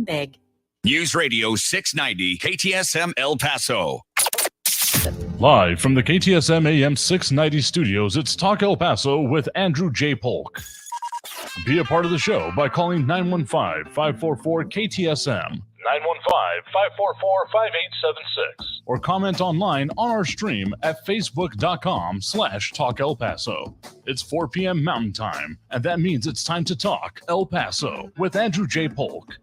Big. News Radio 690 KTSM El Paso. Live from the KTSM AM 690 studios, it's Talk El Paso with Andrew J. Polk. Be a part of the show by calling 915-544-KTSM, 915-544-5876, or comment online on our stream at facebook.com/Talk El Paso. It's 4 p.m. Mountain Time, and that means it's time to talk El Paso with Andrew J. Polk.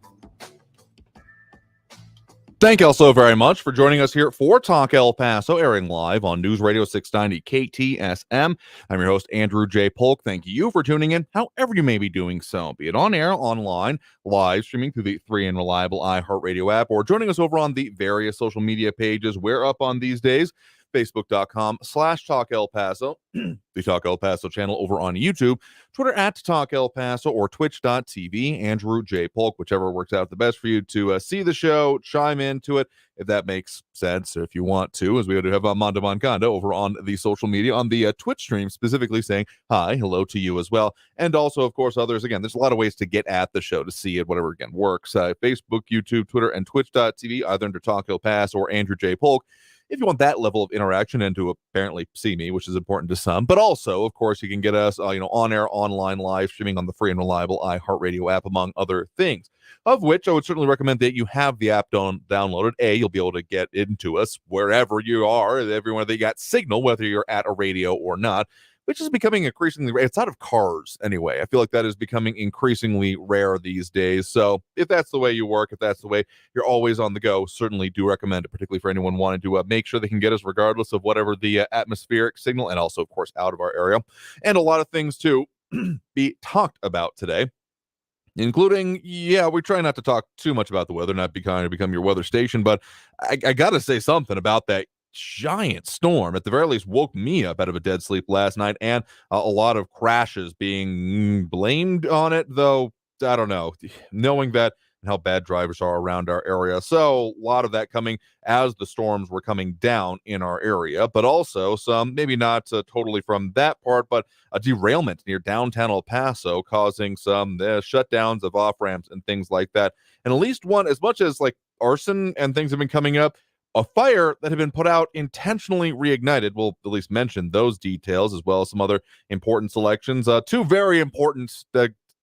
Thank you all so very much for joining us here for Talk El Paso, airing live on News Radio 690 KTSM. I'm your host, Andrew J. Polk. Thank you for tuning in, however you may be doing so, be it on air, online, live streaming through the free and reliable iHeartRadio app, or joining us over on the various social media pages we're up on these days. Facebook.com/Talk El Paso, the Talk El Paso channel over on YouTube, Twitter at Talk El Paso, or Twitch.tv, Andrew J. Polk, whichever works out the best for you to see the show, chime into it, if that makes sense, if you want to, as we do have Mondo Moncada over on the social media, on the Twitch stream, specifically saying hi, hello to you as well, and also, of course, others. Again, there's a lot of ways to get at the show, to see it, whatever, again, works. Facebook, YouTube, Twitter, and Twitch.tv, either under Talk El Paso or Andrew J. Polk, if you want that level of interaction and to apparently see me, which is important to some. But also, of course, you can get us on air, online, live streaming on the free and reliable iHeartRadio app, among other things, of which I would certainly recommend that you have the app downloaded. You'll be able to get into us wherever you are, everywhere that you got signal, whether you're at a radio or not, which is becoming increasingly rare. It's out of cars anyway. I feel like that is becoming increasingly rare these days. So if that's the way you work, if that's the way you're always on the go, certainly do recommend it, particularly for anyone wanting to make sure they can get us regardless of whatever the atmospheric signal, and also, of course, out of our area. And a lot of things to be talked about today, including, we try not to talk too much about the weather, not become your weather station, but I got to say something about that giant storm. At the very least, woke me up out of a dead sleep last night, and a lot of crashes being blamed on it, though I don't know, knowing that and how bad drivers are around our area. So a lot of that coming as the storms were coming down in our area, but also some, maybe not totally from that part, but a derailment near downtown El Paso, causing some shutdowns of off ramps and things like that. And at least one, as much as like arson and things have been coming up, a fire that had been put out intentionally reignited. We'll at least mention those details, as well as some other important selections. Two very important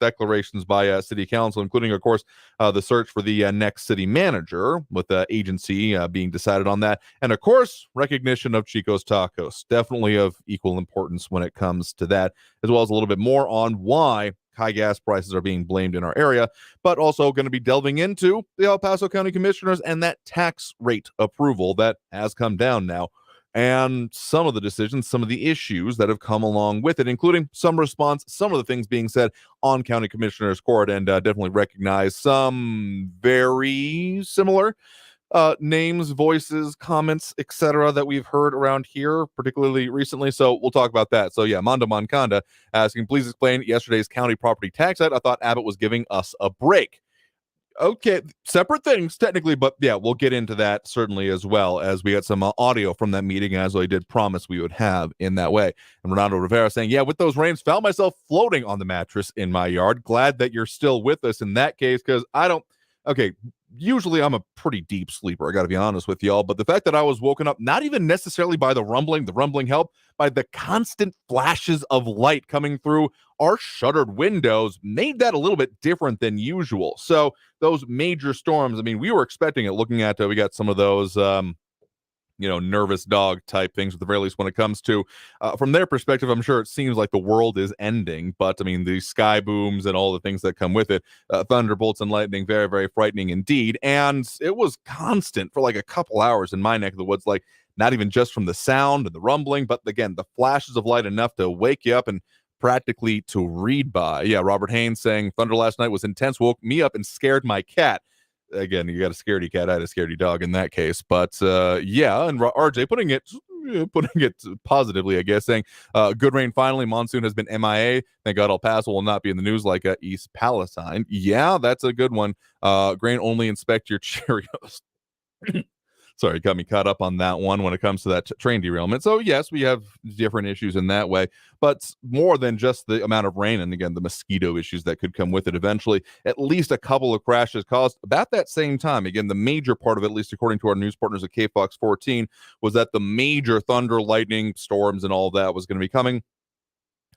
declarations by City Council, including, of course, the search for the next city manager, with the agency being decided on that. And, of course, recognition of Chico's Tacos. Definitely of equal importance when it comes to that, as well as a little bit more on why high gas prices are being blamed in our area, but also going to be delving into the El Paso County Commissioners and that tax rate approval that has come down now, and some of the decisions, some of the issues that have come along with it, including some response, some of the things being said on County Commissioners Court, and definitely recognize some very similar names, voices, comments, etc. that we've heard around here, particularly recently. So we'll talk about that. So Mondo Moncada asking, please explain yesterday's county property tax act. I thought Abbott was giving us a break. Okay, separate things technically, but we'll get into that certainly, as well as we got some audio from that meeting, as I did promise we would have in that way. And Ronaldo Rivera saying, with those rains, found myself floating on the mattress in my yard. Glad that you're still with us in that case, because usually I'm a pretty deep sleeper, I gotta be honest with y'all, but the fact that I was woken up not even necessarily by the rumbling helped, by the constant flashes of light coming through our shuttered windows, made that a little bit different than usual. So those major storms, we were expecting it, looking at we got some of those nervous dog type things, at the very least, when it comes to from their perspective. I'm sure it seems like the world is ending, but the sky booms and all the things that come with it, thunderbolts and lightning, very, very frightening indeed. And it was constant for like a couple hours in my neck of the woods, like not even just from the sound and the rumbling, but again, the flashes of light enough to wake you up and practically to read by. Robert Haynes saying thunder last night was intense, woke me up and scared my cat. Again, you got a scaredy cat, I had a scaredy dog in that case. But and RJ putting it positively, I guess, saying good rain finally, monsoon has been MIA. Thank God El Paso will not be in the news like East Palestine. That's a good one. Grain only, inspect your Cheerios. Sorry, got me caught up on that one when it comes to that train derailment. So yes, we have different issues in that way, but more than just the amount of rain and again the mosquito issues that could come with it eventually. At least a couple of crashes caused about that same time. Again, the major part of it, at least according to our news partners at KFOX 14, was that the major thunder, lightning, storms, and all that was going to be coming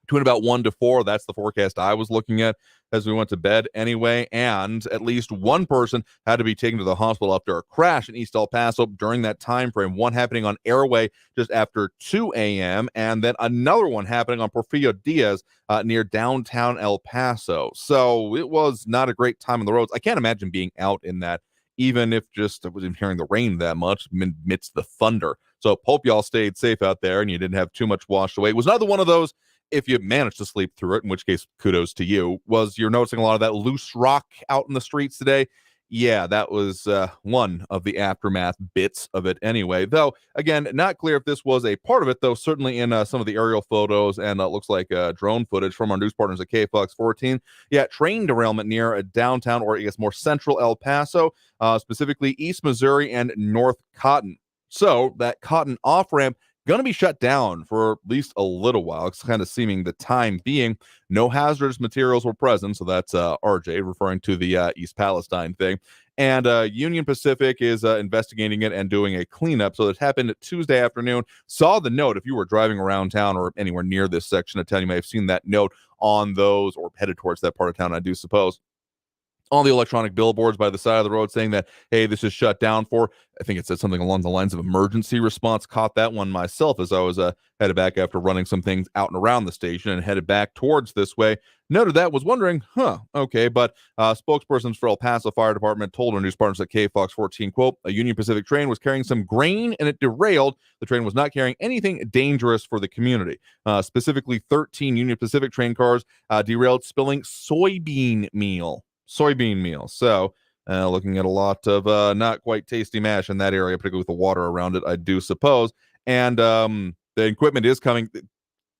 between about 1 to 4. That's the forecast I was looking at as we went to bed anyway. And at least one person had to be taken to the hospital after a crash in East El Paso during that time frame. One happening on Airway just after 2 a.m. and then another one happening on Porfirio Diaz near downtown El Paso. So it was not a great time on the roads. I can't imagine being out in that, even if just I wasn't hearing the rain that much amidst the thunder. So hope y'all stayed safe out there and you didn't have too much washed away. It was another one of those, if you managed to sleep through it, in which case kudos to you, was you're noticing a lot of that loose rock out in the streets today. Yeah, that was one of the aftermath bits of it anyway. Though, again, not clear if this was a part of it, though certainly in some of the aerial photos and looks like drone footage from our news partners at KFOX 14. Yeah, train derailment near a downtown, or I guess more central El Paso, specifically East Missouri and North Cotton. So that Cotton off-ramp going to be shut down for at least a little while. It's kind of seeming the time being. No hazardous materials were present, so that's RJ referring to the East Palestine thing. And Union Pacific is investigating it and doing a cleanup. So it happened Tuesday afternoon. Saw the note. If you were driving around town or anywhere near this section of town, you may have seen that note on those, or headed towards that part of town, I do suppose, on the electronic billboards by the side of the road saying that, hey, this is shut down for, I think it said something along the lines of emergency response. Caught that one myself as I was headed back after running some things out and around the station and headed back towards this way. Noted that, was wondering, okay, but spokespersons for El Paso Fire Department told our news partners at KFOX 14, quote, a Union Pacific train was carrying some grain and it derailed. The train was not carrying anything dangerous for the community. Specifically, 13 Union Pacific train cars derailed, spilling soybean meal. So looking at a lot of not quite tasty mash in that area, particularly with the water around it, I do suppose. And the equipment is coming.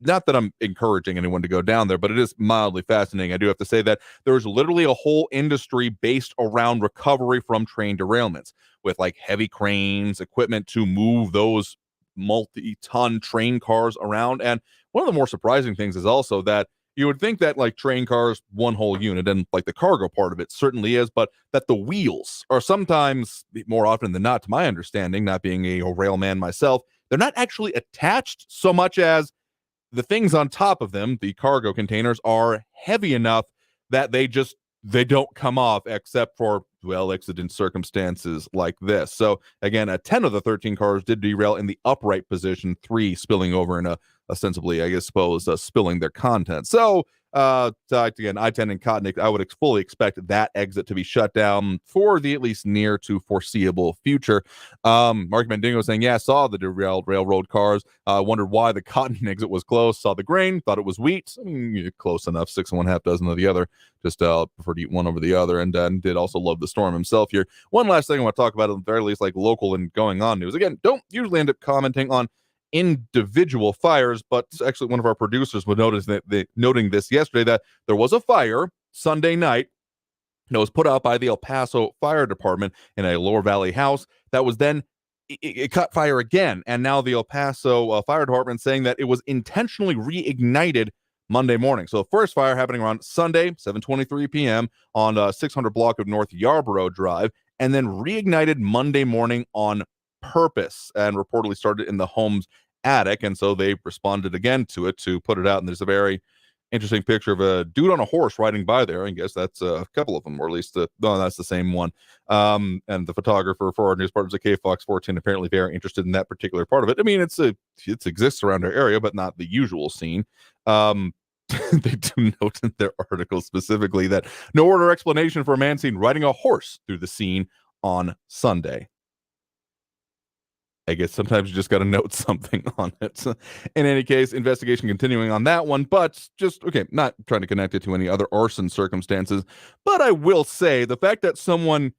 Not that I'm encouraging anyone to go down there, but it is mildly fascinating. I do have to say that there's literally a whole industry based around recovery from train derailments, with like heavy cranes, equipment to move those multi-ton train cars around. And one of the more surprising things is also that you would think that like train cars, one whole unit, and like the cargo part of it certainly is, but that the wheels are sometimes, more often than not, to my understanding, not being a rail man myself, they're not actually attached so much as the things on top of them, the cargo containers, are heavy enough that they don't come off except for, well, exigent circumstances like this. So again, 10 of the 13 cars did derail in the upright position, 3 spilling over in ostensibly, I suppose, spilling their content. So again, I-10 and Cotton, I would fully expect that exit to be shut down for the at least near to foreseeable future. Mark Mandingo saying, yeah, saw the derailed railroad cars, wondered why the Cotton exit was closed, saw the grain, thought it was wheat. I mean, close enough, 6 1/2 dozen of the other, just prefer to eat one over the other, and did also love the storm himself here. One last thing I want to talk about, at the very least, like local and going on news. Again, don't usually end up commenting on individual fires, but actually one of our producers would notice that noting this yesterday, that there was a fire Sunday night that was put out by the El Paso Fire Department in a Lower Valley house that was then it caught fire again, and now the El Paso Fire Department saying that it was intentionally reignited Monday morning. So the first fire happening around Sunday 7:23 p.m. on 600 block of North Yarborough Drive, and then reignited Monday morning on purpose, and reportedly started in the home's attic. And so they responded again to it to put it out. And there's a very interesting picture of a dude on a horse riding by there. I guess that's a couple of them, or at least no, that's the same one. And the photographer for our news partners at KFOX 14 apparently very interested in that particular part of it. I mean, it exists around our area, but not the usual scene. They do note in their article specifically that no order explanation for a man seen riding a horse through the scene on Sunday. I guess sometimes you just got to note something on it. In any case, investigation continuing on that one, but just, okay, not trying to connect it to any other arson circumstances, but I will say the fact that someone,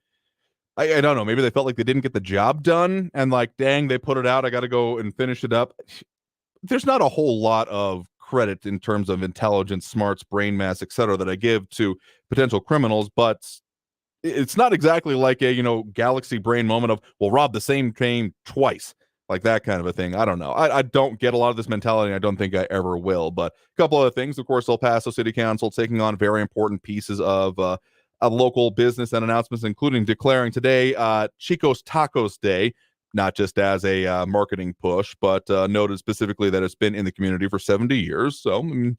I don't know, maybe they felt like they didn't get the job done, and like, dang, they put it out, I got to go and finish it up. There's not a whole lot of credit in terms of intelligence, smarts, brain mass, etc., that I give to potential criminals, but it's not exactly like a, galaxy brain moment of, we'll rob the same train twice, like that kind of a thing. I don't know. I don't get a lot of this mentality. I don't think I ever will. But a couple other things, of course, El Paso City Council taking on very important pieces of a local business and announcements, including declaring today Chico's Tacos Day, not just as a marketing push, but noted specifically that it's been in the community for 70 years. So, I mean,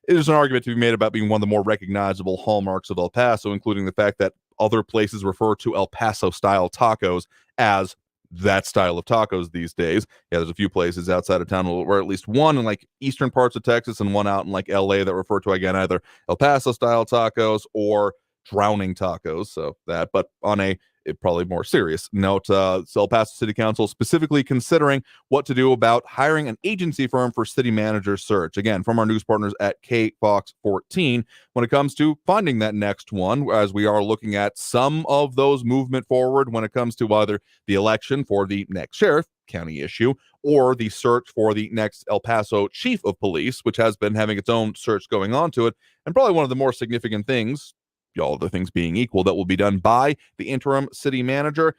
there's an argument to be made about being one of the more recognizable hallmarks of El Paso, including the fact that other places refer to El Paso-style tacos as that style of tacos these days. Yeah, there's a few places outside of town where at least one in like eastern parts of Texas and one out in like LA that refer to, again, either El Paso-style tacos or drowning tacos. So that, but on a probably more serious note, El Paso City Council specifically considering what to do about hiring an agency firm for city manager search. Again, from our news partners at KFOX 14, when it comes to finding that next one, as we are looking at some of those movement forward when it comes to either the election for the next sheriff, county issue, or the search for the next El Paso chief of police, which has been having its own search going on to it. And probably one of the more significant things, all other things being equal, that will be done by the interim city manager,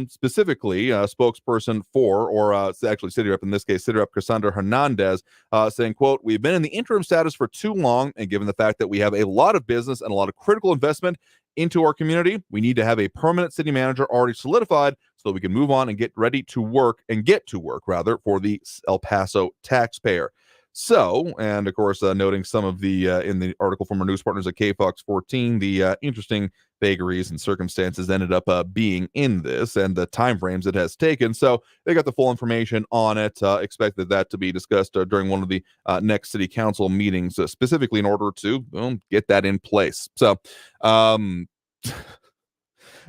specifically a spokesperson for, or actually city rep, in this case, city rep Cassandra Hernandez, saying, quote, "We've been in the interim status for too long, and given the fact that we have a lot of business and a lot of critical investment into our community, we need to have a permanent city manager already solidified so that we can move on and get to work rather, for the El Paso taxpayer." So, and of course, noting some of the, in the article from our news partners at KFOX 14, the interesting vagaries and circumstances ended up being in this and the timeframes it has taken. So they got the full information on it. Expected that to be discussed during one of the next city council meetings, specifically in order to get that in place. So,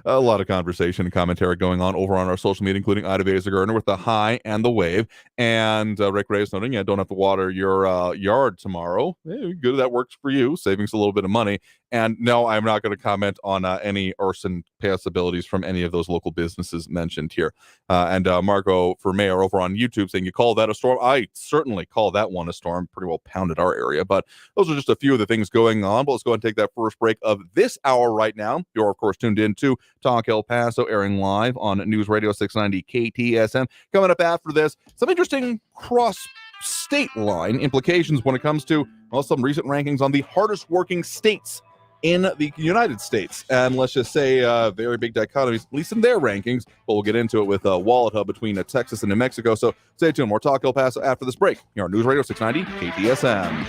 a lot of conversation and commentary going on over on our social media, including Ida Baser-Gardner with the high and the wave. And Rick Reyes noting, don't have to water your yard tomorrow. Good, that works for you, saving us a little bit of money. And no, I'm not going to comment on any arson possibilities from any of those local businesses mentioned here. And Marco for mayor over on YouTube saying, "You call that a storm?" I certainly call that one a storm. Pretty well pounded our area. But those are just a few of the things going on. But let's go ahead and take that first break of this hour right now. You're, of course, tuned in to Talk El Paso, airing live on News Radio 690 KTSM. Coming up after this, some interesting cross-state line implications when it comes to, well, some recent rankings on the hardest working states in the United States. And let's just say very big dichotomies, at least in their rankings, but we'll get into it with Wallet Hub between Texas and New Mexico. So stay tuned. More Talk El Paso after this break here on News Radio 690 KTSM.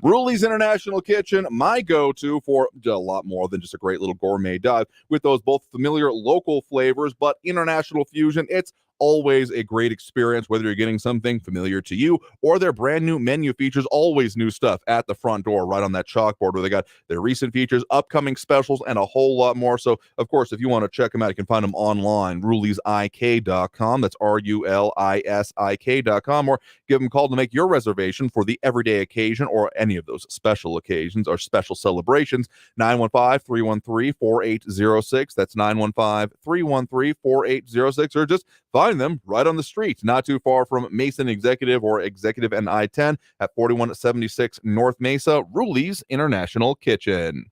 Ruli's International Kitchen, my go-to for a lot more than just a great little gourmet dive with those both familiar local flavors, but international fusion. It's always a great experience, whether you're getting something familiar to you or their brand new menu features. Always new stuff at the front door, right on that chalkboard where they got their recent features, upcoming specials, and a whole lot more. So, of course, if you want to check them out, you can find them online, rulisik.com. That's rulisik.com, or give them a call to make your reservation for the everyday occasion or any of those special occasions or special celebrations. 915-313-4806. That's 915-313-4806, or just find them right on the street, not too far from Mason Executive or Executive and I-10 at 4176 North Mesa. Ruli's International Kitchen.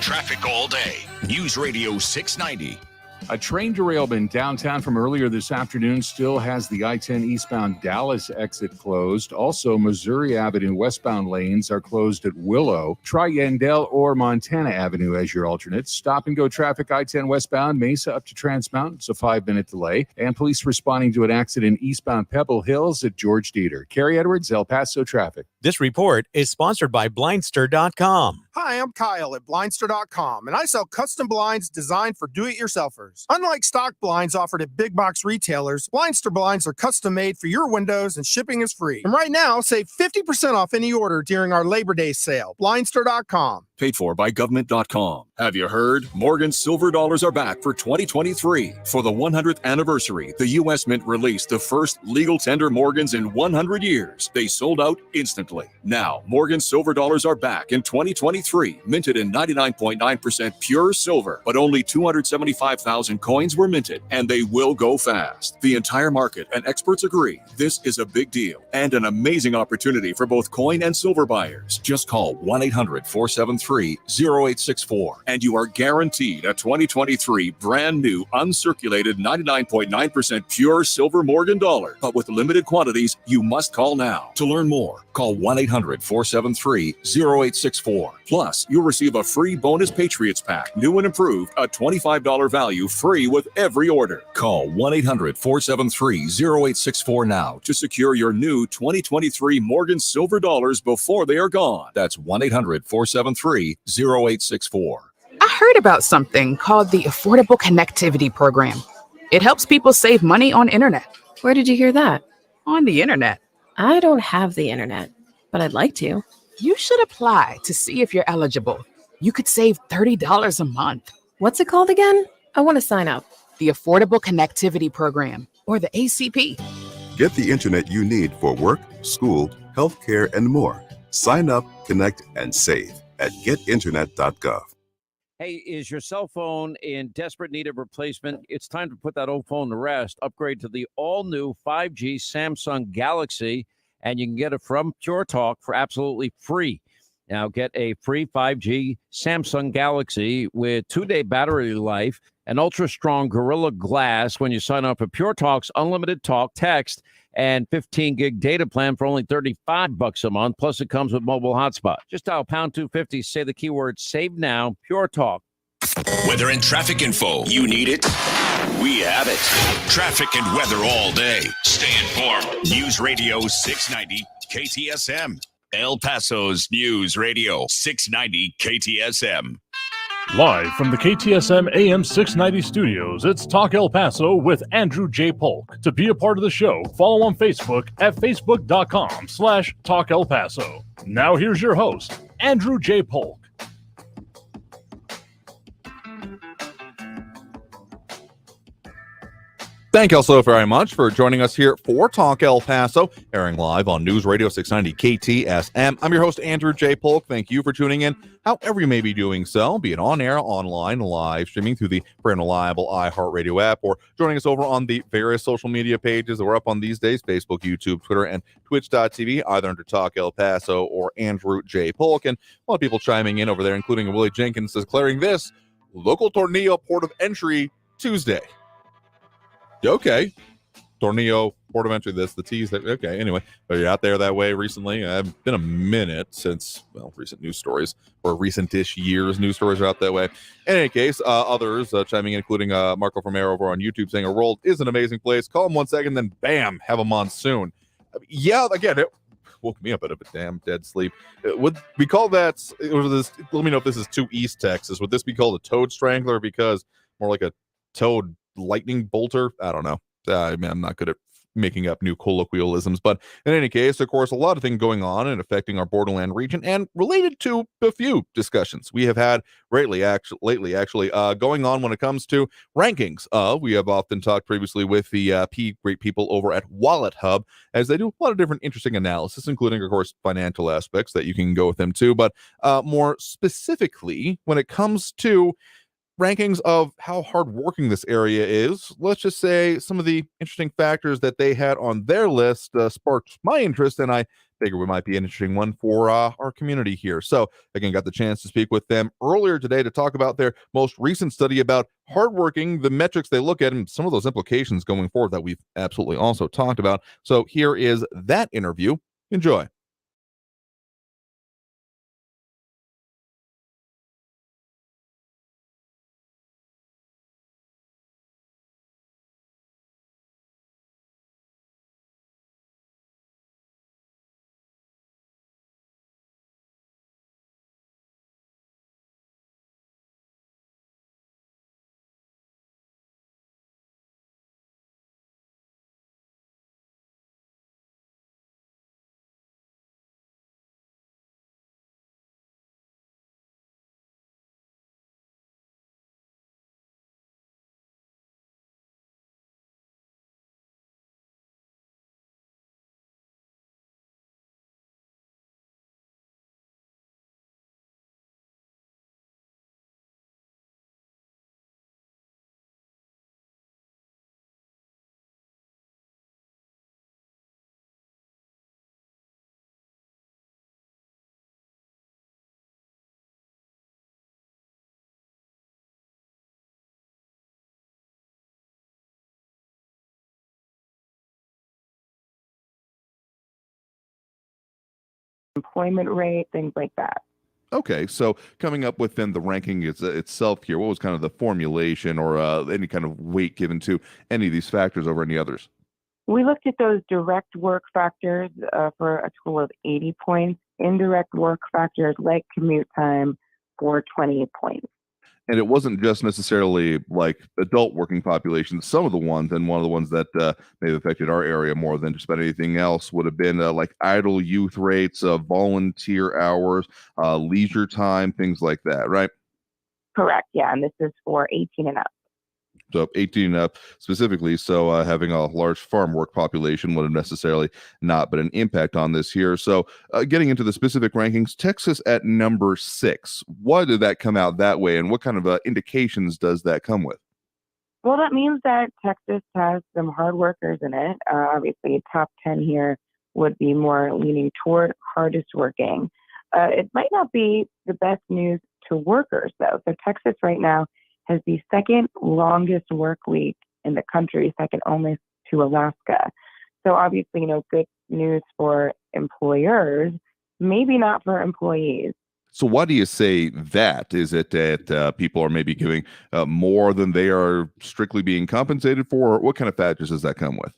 Traffic all day. News Radio 690. A train derailment downtown from earlier this afternoon still has the I-10 eastbound Dallas exit closed. Also, Missouri Avenue westbound lanes are closed at Willow. Try Yandell or Montana Avenue as your alternates. Stop and go traffic I-10 westbound Mesa up to Trans Mountain. It's a 5-minute delay. And police responding to an accident eastbound Pebble Hills at George Dieter. Carrie Edwards, El Paso traffic. This report is sponsored by Blindster.com. Hi, I'm Kyle at Blindster.com, and I sell custom blinds designed for do-it-yourselfers. Unlike stock blinds offered at big box retailers, Blindster blinds are custom made for your windows and shipping is free. And right now, save 50% off any order during our Labor Day sale. Blindster.com. Paid for by government.com. Have you heard? Morgan's silver dollars are back for 2023. For the 100th anniversary, the U.S. Mint released the first legal tender Morgans in 100 years. They sold out instantly. Now, Morgan's silver dollars are back in 2023, minted in 99.9% pure silver, but only 275,000 coins were minted, and they will go fast. The entire market and experts agree this is a big deal and an amazing opportunity for both coin and silver buyers. Just call 1-800-473 473-0864. And you are guaranteed a 2023 brand new uncirculated 99.9% pure silver Morgan dollar. But with limited quantities, you must call now. To learn more, call 1-800-473-0864. Plus, you'll receive a free bonus Patriots pack, new and improved, a $25 value free with every order. Call 1-800-473-0864 now to secure your new 2023 Morgan silver dollars before they are gone. That's 1-800-473-0864. I heard about something called the Affordable Connectivity Program. It helps people save money on internet. Where did you hear that? On the internet. I don't have the internet, but I'd like to. You should apply to see if you're eligible. You could save $30 a month. What's it called again? I want to sign up. The Affordable Connectivity Program, or the ACP. Get the internet you need for work, school, healthcare, and more. Sign up, connect, and save at getinternet.gov. Hey, is your cell phone in desperate need of replacement? It's time to put that old phone to rest. Upgrade to the all-new 5G Samsung Galaxy, and you can get it from Pure Talk for absolutely free. Now, get a free 5G Samsung Galaxy with 2-day battery life and ultra-strong Gorilla Glass when you sign up for Pure Talk's unlimited talk, text, and 15-gig data plan for only $35 a month. Plus, it comes with mobile hotspot. Just dial pound 250, say the keyword save now, Pure Talk. Weather and traffic info. You need it? We have it. Traffic and weather all day. Stay informed. News Radio 690 KTSM. El Paso's News Radio 690 KTSM. Live from the KTSM AM 690 studios, it's Talk El Paso with Andrew J. Polk. To be a part of the show, follow on Facebook at facebook.com/Talk El Paso. Now here's your host, Andrew J. Polk. Thank you all so very much for joining us here for Talk El Paso, airing live on News Radio 690 KTSM. I'm your host, Andrew J. Polk. Thank you for tuning in, however you may be doing so, be it on air, online, live streaming through the free and reliable iHeartRadio app, or joining us over on the various social media pages that we're up on these days, Facebook, YouTube, Twitter, and Twitch.tv, either under Talk El Paso or Andrew J. Polk. And a lot of people chiming in over there, including Willie Jenkins, declaring this local Tornillo port of entry Tuesday. Okay. Tornillo, port of entry, the T's. Okay, anyway. But you're out there that way recently. It's been a minute since, recent news stories, or recent-ish years news stories are out that way. In any case, others chiming in, including Marco Romero over on YouTube, saying, a world is an amazing place. Call him 1 second, then bam, have a monsoon. Yeah, again, it woke me up out of a damn dead sleep. Would we call that, let me know if this is too East Texas. Would this be called a toad strangler? Because more like a toad lightning bolter? I don't know. I'm not good at making up new colloquialisms, but in any case, of course, a lot of things going on and affecting our Borderland region, and related to a few discussions we have had lately, going on when it comes to rankings. We have often talked previously with the great people over at Wallet Hub, as they do a lot of different interesting analysis, including, of course, financial aspects that you can go with them too, but more specifically, when it comes to rankings of how hardworking this area is, let's just say some of the interesting factors that they had on their list sparked my interest, and I figure we might be an interesting one for our community here. So, again, got the chance to speak with them earlier today to talk about their most recent study about hardworking, the metrics they look at, and some of those implications going forward that we've absolutely also talked about. So here is that interview. Enjoy. employment rate, things like that. Okay, so coming up within the ranking itself here, what was kind of the formulation or any kind of weight given to any of these factors over any others? We looked at those direct work factors for a total of 80 points, indirect work factors like commute time for 20 points. And it wasn't just necessarily like adult working population. Some of the ones, and one of the ones that may have affected our area more than just about anything else, would have been like idle youth rates, volunteer hours, leisure time, things like that, right? Correct, yeah, and this is for 18 and up. So 18 and up specifically. So having a large farm work population would have necessarily not been an impact on this here. So getting into the specific rankings, Texas at number 6. Why did that come out that way, and what kind of indications does that come with? Well, that means that Texas has some hard workers in it. Obviously, top 10 here would be more leaning toward hardest working. It might not be the best news to workers, though. So Texas right now has the second longest work week in the country, second only to Alaska. So obviously, good news for employers, maybe not for employees. So why do you say that? Is it that people are maybe giving more than they are strictly being compensated for? Or what kind of factors does that come with?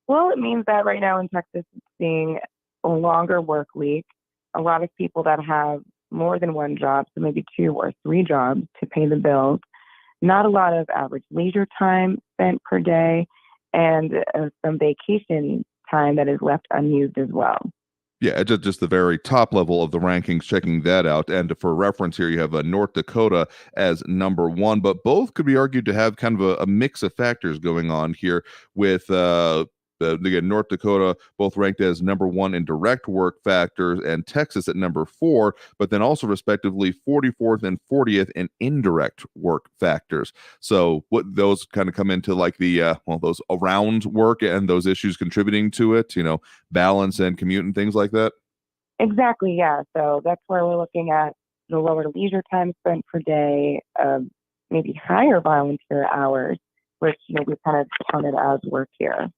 Well, it means that right now in Texas, it's seeing a longer work week, a lot of people that have more than one job, so maybe 2 or 3 jobs to pay the bills. Not a lot of average leisure time spent per day, and some vacation time that is left unused as well. Yeah, just the very top level of the rankings, checking that out. And for reference here, you have North Dakota as number 1, but both could be argued to have kind of a mix of factors going on here with again, North Dakota both ranked as number 1 in direct work factors, and Texas at number 4, but then also respectively 44th and 40th in indirect work factors. So what those kind of come into like the those around work and those issues contributing to it, balance and commute and things like that. Exactly, yeah. So that's where we're looking at the lower leisure time spent per day, maybe higher volunteer hours, which we kind of counted as work here.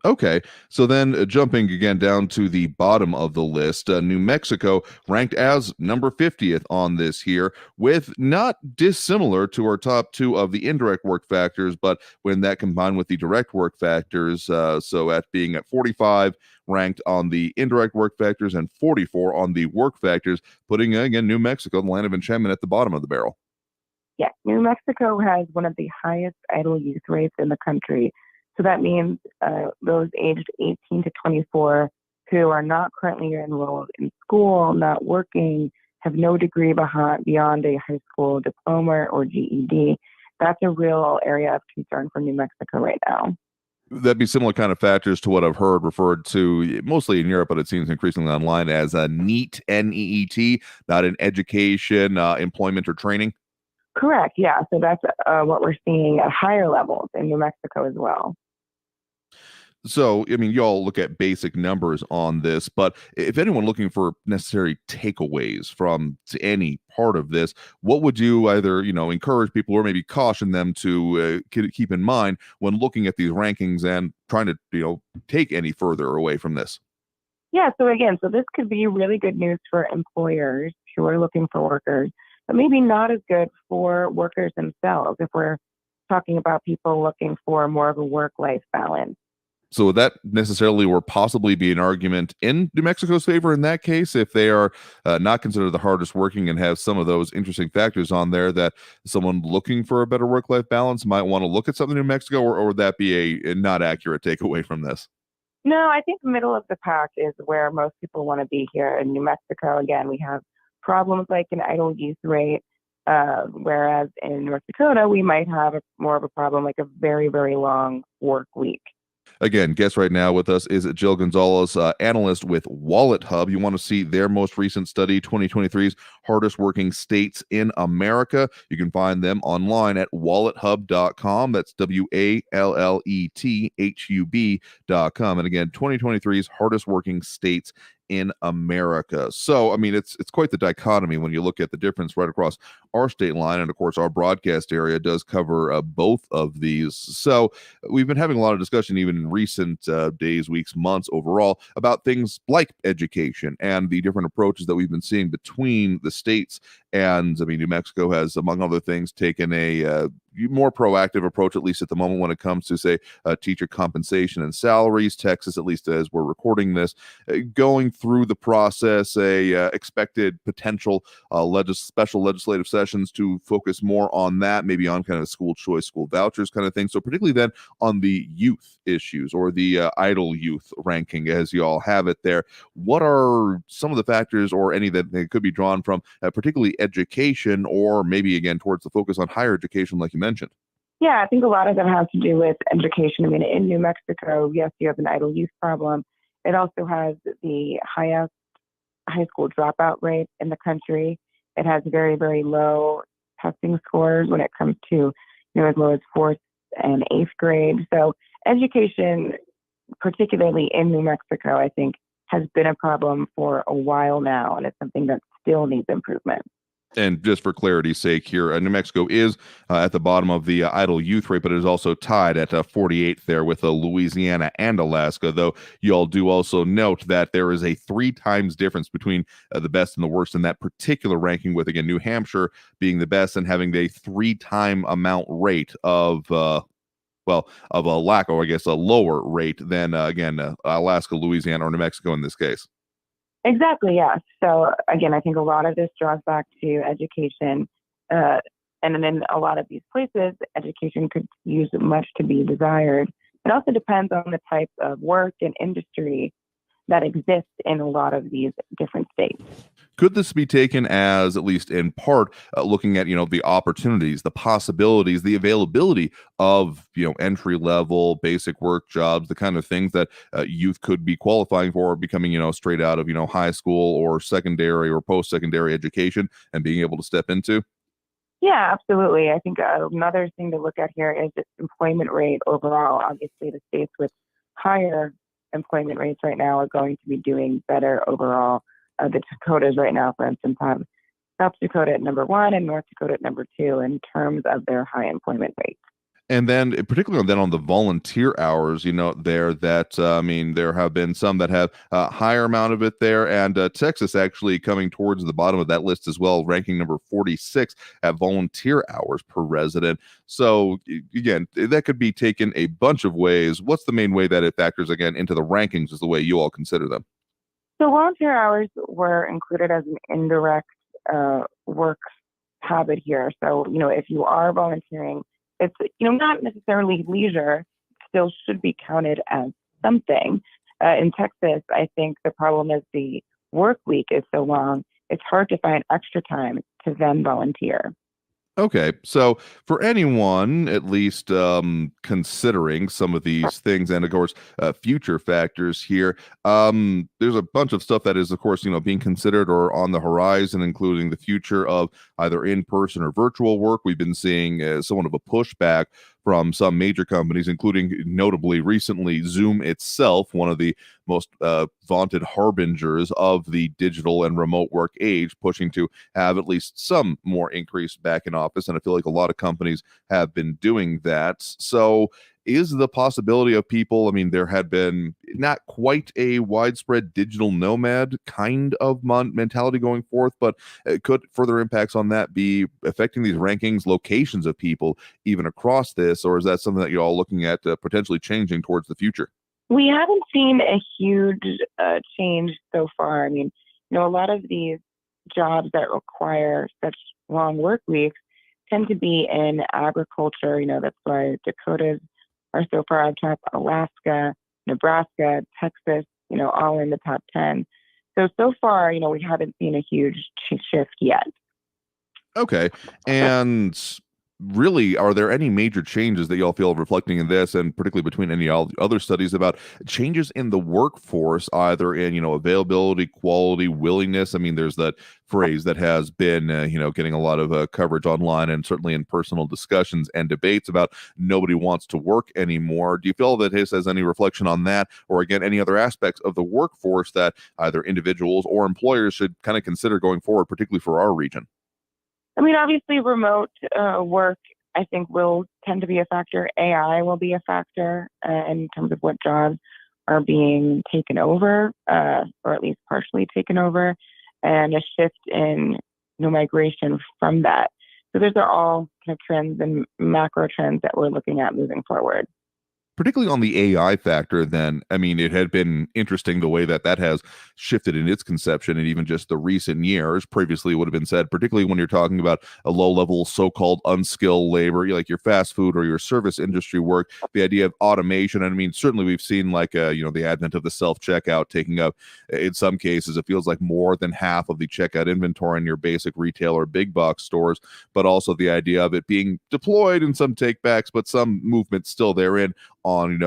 Okay, so then jumping again down to the bottom of the list, New Mexico ranked as number 50th on this here, with not dissimilar to our top 2 of the indirect work factors, but when that combined with the direct work factors, so at being at 45, ranked on the indirect work factors, and 44 on the work factors, putting again New Mexico, the land of enchantment, at the bottom of the barrel. Yes, New Mexico has one of the highest idle youth rates in the country. So that means those aged 18 to 24 who are not currently enrolled in school, not working, have no degree beyond a high school diploma or GED. That's a real area of concern for New Mexico right now. That'd be similar kind of factors to what I've heard referred to mostly in Europe, but it seems increasingly online as a NEET, N-E-E-T, not in education, employment, or training. Correct. Yeah. So that's what we're seeing at higher levels in New Mexico as well. So, I mean, y'all look at basic numbers on this, but if anyone looking for necessary takeaways from any part of this, what would you either, encourage people or maybe caution them to keep in mind when looking at these rankings and trying to, take any further away from this? Yeah. So this could be really good news for employers who are looking for workers, but maybe not as good for workers themselves if we're talking about people looking for more of a work-life balance. So would that necessarily or possibly be an argument in New Mexico's favor in that case, if they are not considered the hardest working and have some of those interesting factors on there that someone looking for a better work-life balance might want to look at something in New Mexico, or would that be a not accurate takeaway from this? No, I think middle of the pack is where most people want to be here. In New Mexico, again, we have problems like an idle youth rate, whereas in North Dakota, we might have more of a problem like a very, very long work week. Again, guest right now with us is Jill Gonzalez, analyst with Wallet Hub. You want to see their most recent study, 2023's hardest working states in America. You can find them online at wallethub.com. That's WALLETHUB.com. And again, 2023's hardest working states in America. So, I mean, it's quite the dichotomy when you look at the difference right across our state line. And of course, our broadcast area does cover both of these. So we've been having a lot of discussion, even in recent days, weeks, months overall, about things like education and the different approaches that we've been seeing between the states. And I mean, New Mexico has, among other things, taken a more proactive approach, at least at the moment, when it comes to, say, teacher compensation and salaries. Texas, at least as we're recording this, going through the process, expected potential special legislative sessions to focus more on that, maybe on kind of school choice, school vouchers kind of thing. So particularly then on the youth issues, or the idle youth ranking, as you all have it there. What are some of the factors, or any that could be drawn from particularly education, or maybe again towards the focus on higher education, like you mentioned? Yeah, I think a lot of them have to do with education. I mean, in New Mexico, yes, you have an idle youth problem. It also has the highest high school dropout rate in the country. It has very, very low testing scores when it comes to, as low as fourth and eighth grade. So education, particularly in New Mexico, I think has been a problem for a while now, and it's something that still needs improvement. And just for clarity's sake here, New Mexico is at the bottom of the idle youth rate, but it is also tied at 48th there with Louisiana and Alaska, though you all do also note that there is a 3 times difference between the best and the worst in that particular ranking, with, again, New Hampshire being the best and having a 3-time amount rate of a lack, or I guess a lower rate than, Alaska, Louisiana, or New Mexico in this case. Exactly, yes. So again, I think a lot of this draws back to education. And in a lot of these places, education could use much to be desired. It also depends on the type of work and industry that exists in a lot of these different states. Could this be taken as, at least in part, looking at, the opportunities, the possibilities, the availability of, entry-level basic work jobs, the kind of things that youth could be qualifying for, becoming, straight out of, high school or secondary or post-secondary education, and being able to step into? Yeah, absolutely. I think another thing to look at here is the employment rate overall. Obviously, the states with higher employment rates right now are going to be doing better overall. The Dakotas right now, for instance, have South Dakota at number 1 and North Dakota at number 2 in terms of their high employment rates. And then, particularly then on the volunteer hours, there have been some that have a higher amount of it there, and Texas actually coming towards the bottom of that list as well, ranking number 46 at volunteer hours per resident. So again, that could be taken a bunch of ways. What's the main way that it factors, again, into the rankings, is the way you all consider them? So volunteer hours were included as an indirect work habit here. So, if you are volunteering, it's, not necessarily leisure, still should be counted as something. In Texas, I think the problem is the work week is so long, it's hard to find extra time to then volunteer. Okay, so for anyone at least considering some of these things, and of course future factors here, there's a bunch of stuff that is, of course, being considered or on the horizon, including the future of either in-person or virtual work. We've been seeing somewhat of a pushback from some major companies, including notably recently Zoom itself, one of the most vaunted harbingers of the digital and remote work age, pushing to have at least some more increase back in office. And I feel like a lot of companies have been doing that. So is the possibility of people, there had been not quite a widespread digital nomad kind of mentality going forth, but could further impacts on that be affecting these rankings, locations of people even across this, or is that something that you're all looking at potentially changing towards the future? We haven't seen a huge change so far. A lot of these jobs that require such long work weeks tend to be in agriculture. That's why Dakotas are so far up top, Alaska, Nebraska, Texas, all in the top 10. So far, we haven't seen a huge shift yet. Okay. And really, are there any major changes that y'all feel reflecting in this, and particularly between any other studies about changes in the workforce, either in, availability, quality, willingness? I mean, there's that phrase that has been, getting a lot of coverage online and certainly in personal discussions and debates about nobody wants to work anymore. Do you feel that this has any reflection on that, or again, any other aspects of the workforce that either individuals or employers should kind of consider going forward, particularly for our region? I mean, obviously, remote work, I think, will tend to be a factor. AI will be a factor in terms of what jobs are being taken over, or at least partially taken over, and a shift in migration from that. So those are all kind of trends and macro trends that we're looking at moving forward. Particularly on the AI factor, then, I mean, it had been interesting the way that has shifted in its conception and even just the recent years. Previously, it would have been said, particularly when you're talking about a low-level, so-called unskilled labor, like your fast food or your service industry work, the idea of automation. And I mean, certainly we've seen the advent of the self-checkout taking up, in some cases, it feels like more than half of the checkout inventory in your basic retail or big box stores, but also the idea of it being deployed in some takebacks, but some movement still therein on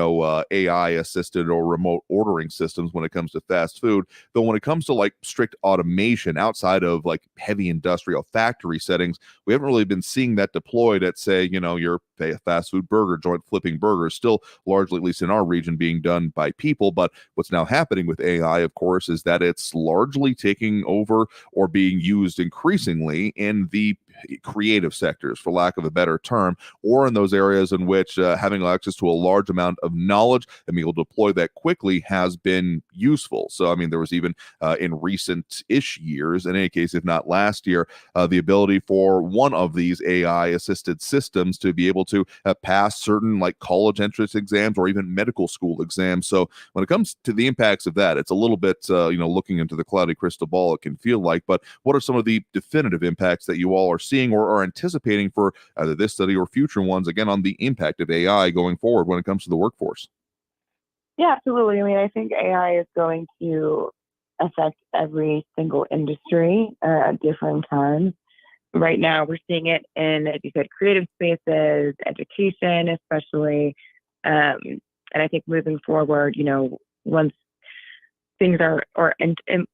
AI assisted or remote ordering systems when it comes to fast food. Though when it comes to like strict automation outside of like heavy industrial factory settings, we haven't really been seeing that deployed at, say, your fast food burger joint flipping burgers, still largely, at least in our region, being done by people. But what's now happening with AI, of course, is that it's largely taking over or being used increasingly in the creative sectors, for lack of a better term, or in those areas in which having access to a large amount of knowledge and being able to deploy that quickly has been useful. So, I mean, there was even in recent-ish years, in any case, if not last year, the ability for one of these AI-assisted systems to be able to pass certain like college entrance exams or even medical school exams. So when it comes to the impacts of that, it's a little bit, looking into the cloudy crystal ball, it can feel like. But what are some of the definitive impacts that you all are seeing or are anticipating for either this study or future ones, again, on the impact of AI going forward when it comes to the workforce? Yeah, absolutely. I mean, I think AI is going to affect every single industry at different times. Right now, we're seeing it in, as you said, creative spaces, education, especially. And I think moving forward, once things are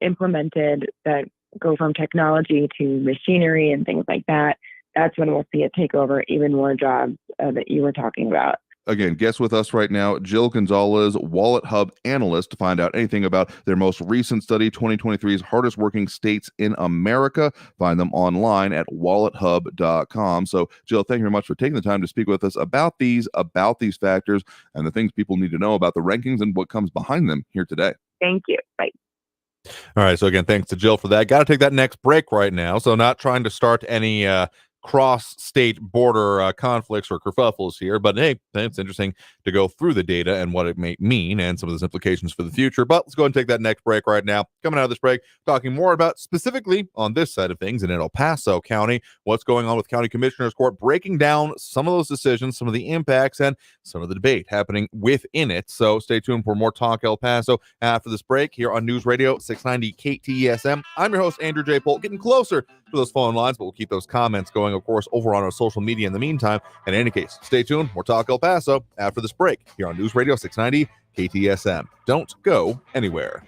implemented that go from technology to machinery and things like that, that's when we'll see it take over even more jobs that you were talking about. Again, guest with us right now, Jill Gonzalez, Wallet Hub analyst, to find out anything about their most recent study, 2023's hardest working states in America. Find them online at wallethub.com. So, Jill, thank you very much for taking the time to speak with us about these factors and the things people need to know about the rankings and what comes behind them here today. Thank you. Bye. All right. So again, thanks to Jill for that. Got to take that next break right now. So not trying to start any cross-state border conflicts or kerfuffles here, but hey, it's interesting to go through the data and what it may mean and some of those implications for the future. But let's go ahead and take that next break right now. Coming out of this break, talking more about specifically on this side of things in El Paso County, what's going on with County Commissioner's Court, breaking down some of those decisions, some of the impacts, and some of the debate happening within it. So stay tuned for more Talk El Paso after this break here on News Radio 690 KTSM. I'm your host, Andrew J. Polk, getting closer to those phone lines, but we'll keep those comments going, of course, over on our social media in the meantime. In any case, stay tuned. More Talk El Paso after this break here on News Radio 690 KTSM. Don't go anywhere.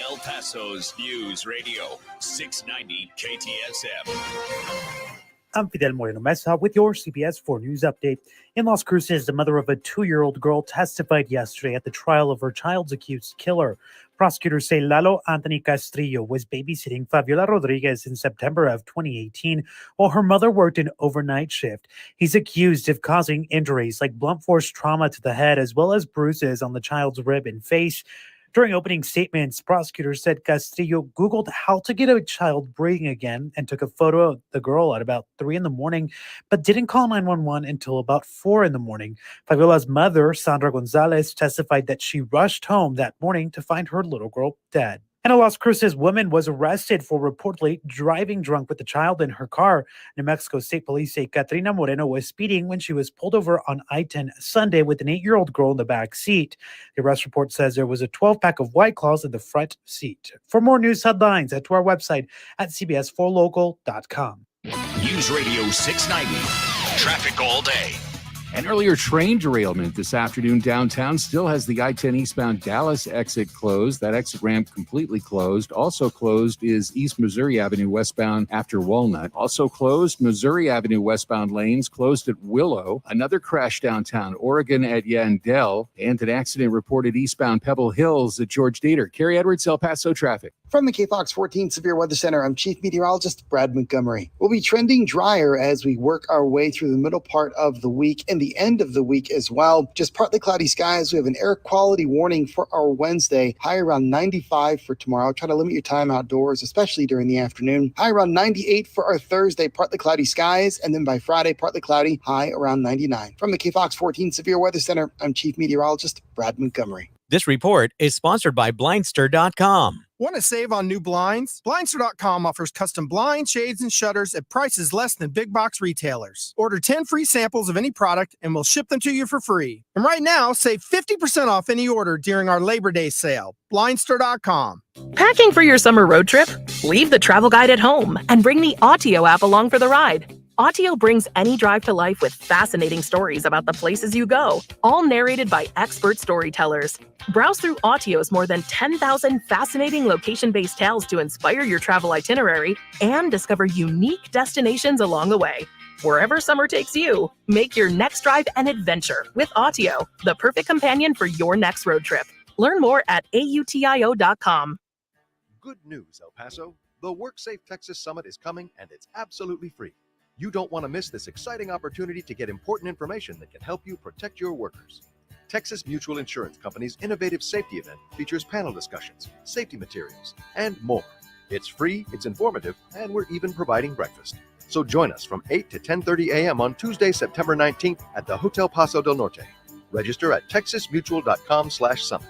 El Paso's News Radio 690 KTSM. I'm Fidel Moreno Mesa with your CBS 4 News Update. In Las Cruces, the mother of a 2-year-old girl testified yesterday at the trial of her child's accused killer. Prosecutors say Lalo Anthony Castrillo was babysitting Fabiola Rodriguez in September of 2018 while her mother worked an overnight shift. He's accused of causing injuries like blunt force trauma to the head as well as bruises on the child's rib and face. During opening statements, prosecutors said Castillo Googled how to get a child breathing again and took a photo of the girl at about 3 a.m, but didn't call 911 until about 4 a.m. Fabiola's mother, Sandra Gonzalez, testified that she rushed home that morning to find her little girl dead. And a Las Cruces woman was arrested for reportedly driving drunk with a child in her car. New Mexico State Police say Katrina Moreno was speeding when she was pulled over on I-10 Sunday with an 8-year-old girl in the back seat. The arrest report says there was a 12-pack of White Claws in the front seat. For more news headlines, head to our website at cbs4local.com. News Radio 690. Traffic all day. An earlier train derailment this afternoon downtown still has the I-10 eastbound Dallas exit closed. That exit ramp completely closed. Also closed is East Missouri Avenue westbound after Walnut. Also closed, Missouri Avenue westbound lanes closed at Willow. Another crash downtown Oregon at Yandell. And an accident reported eastbound Pebble Hills at George Dieter. Kerry Edwards, El Paso traffic. From the KFOX 14 Severe Weather Center, I'm Chief Meteorologist Brad Montgomery. We'll be trending drier as we work our way through the middle part of the week and the end of the week as well. Just partly cloudy skies. We have an air quality warning for our Wednesday. High around 95 for tomorrow. Try to limit your time outdoors, especially during the afternoon. High around 98 for our Thursday. Partly cloudy skies. And then by Friday, partly cloudy. High around 99. From the KFOX 14 Severe Weather Center, I'm Chief Meteorologist Brad Montgomery. This report is sponsored by Blindster.com. Want to save on new blinds? Blindster.com offers custom blinds, shades, and shutters at prices less than big box retailers. Order 10 free samples of any product and we'll ship them to you for free. And right now, save 50% off any order during our Labor Day sale. Blindster.com. Packing for your summer road trip? Leave the travel guide at home and bring the Autio app along for the ride. Autio brings any drive to life with fascinating stories about the places you go, all narrated by expert storytellers. Browse through Autio's more than 10,000 fascinating location-based tales to inspire your travel itinerary and discover unique destinations along the way. Wherever summer takes you, make your next drive an adventure with Autio, the perfect companion for your next road trip. Learn more at autio.com. Good news, El Paso. The WorkSafe Texas Summit is coming, and it's absolutely free. You don't want to miss this exciting opportunity to get important information that can help you protect your workers. Texas Mutual Insurance Company's innovative safety event features panel discussions, safety materials, and more. It's free, it's informative, and we're even providing breakfast. So join us from 8 to 10:30 a.m. on Tuesday, September 19th at the Hotel Paso del Norte. Register at texasmutual.com/summit.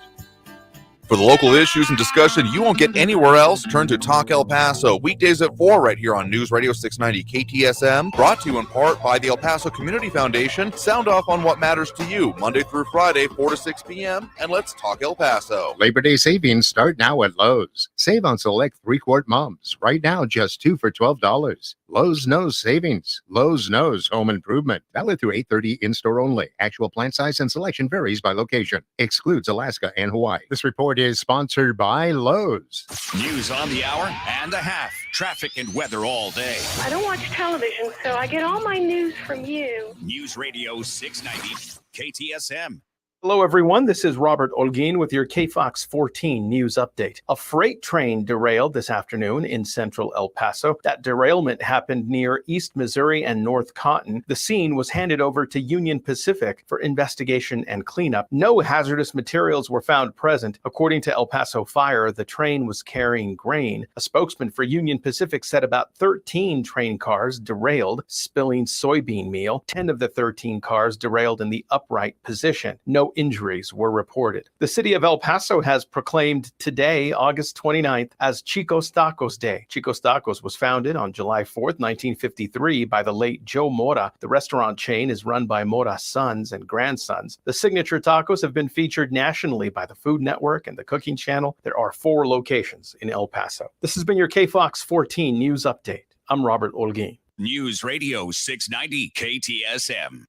For the local issues and discussion you won't get anywhere else, turn to Talk El Paso, weekdays at 4 right here on News Radio 690 KTSM, brought to you in part by the El Paso Community Foundation. Sound off on what matters to you, Monday through Friday, 4 to 6 p.m., and let's talk El Paso. Labor Day savings start now at Lowe's. Save on select 3-quart mums. Right now, just 2 for $12. Lowe's knows savings. Lowe's knows home improvement. Valid through 8/30 in-store only. Actual plant size and selection varies by location. Excludes Alaska and Hawaii. This report is sponsored by Lowe's. News on the hour and a half. Traffic and weather all day. I don't watch television, so I get all my news from you. News Radio 690 KTSM. Hello, everyone. This is Robert Olguin with your KFOX 14 news update. A freight train derailed this afternoon in central El Paso. That derailment happened near East Missouri and North Cotton. The scene was handed over to Union Pacific for investigation and cleanup. No hazardous materials were found present. According to El Paso Fire, the train was carrying grain. A spokesman for Union Pacific said about 13 train cars derailed, spilling soybean meal. 10 of the 13 cars derailed in the upright position. No injuries were reported. The city of El Paso has proclaimed today, August 29th, as Chico's Tacos Day. Chico's Tacos was founded on July 4th, 1953 by the late Joe Mora. The restaurant chain is run by Mora's sons and grandsons. The signature tacos have been featured nationally by the Food Network and the Cooking Channel. There are 4 locations in El Paso. This has been your KFOX 14 news update. I'm Robert Olguin. News Radio 690 KTSM.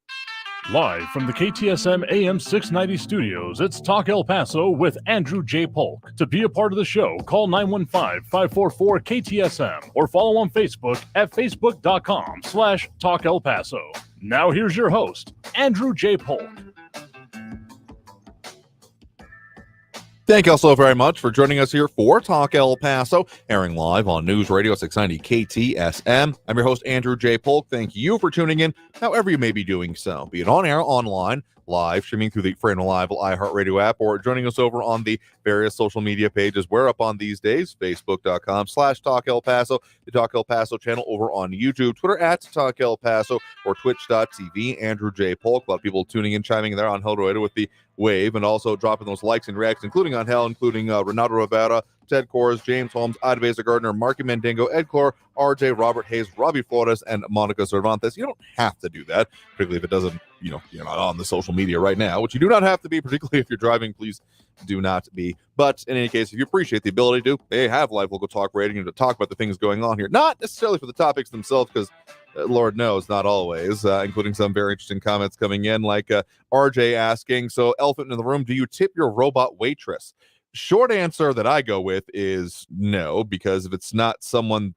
Live from the KTSM AM 690 studios, it's Talk El Paso with Andrew J. Polk. To be a part of the show, call 915-544-KTSM or follow on Facebook at facebook.com/Talk El Paso. Now here's your host, Andrew J. Polk. Thank you all so very much for joining us here for Talk El Paso, airing live on News Radio 690 KTSM. I'm your host, Andrew J. Polk. Thank you for tuning in, however you may be doing so, be it on air, online, live, streaming through the free and reliable iHeartRadio app, or joining us over on the various social media pages we're up on these days, facebook.com/Talk El Paso, the Talk El Paso channel over on YouTube, Twitter @Talk El Paso, or twitch.tv, Andrew J. Polk. A lot of people tuning in, chiming in there on Hell Raider with the wave, and also dropping those likes and reacts, including on Hell, including Renato Rivera, Ted Kors, James Holmes, Ida Beza Gardner, Marky Mandingo, Ed Clore, RJ, Robert Hayes, Robbie Flores, and Monica Cervantes. You don't have to do that, particularly if it doesn't, you're not on the social media right now, which you do not have to be, particularly if you're driving. Please do not be. But in any case, if you appreciate the ability to, they have live local talk radio to talk about the things going on here, not necessarily for the topics themselves, because Lord knows, not always, including some very interesting comments coming in, like RJ asking, so elephant in the room, do you tip your robot waitress? Short answer that I go with is no, because if it's not someone,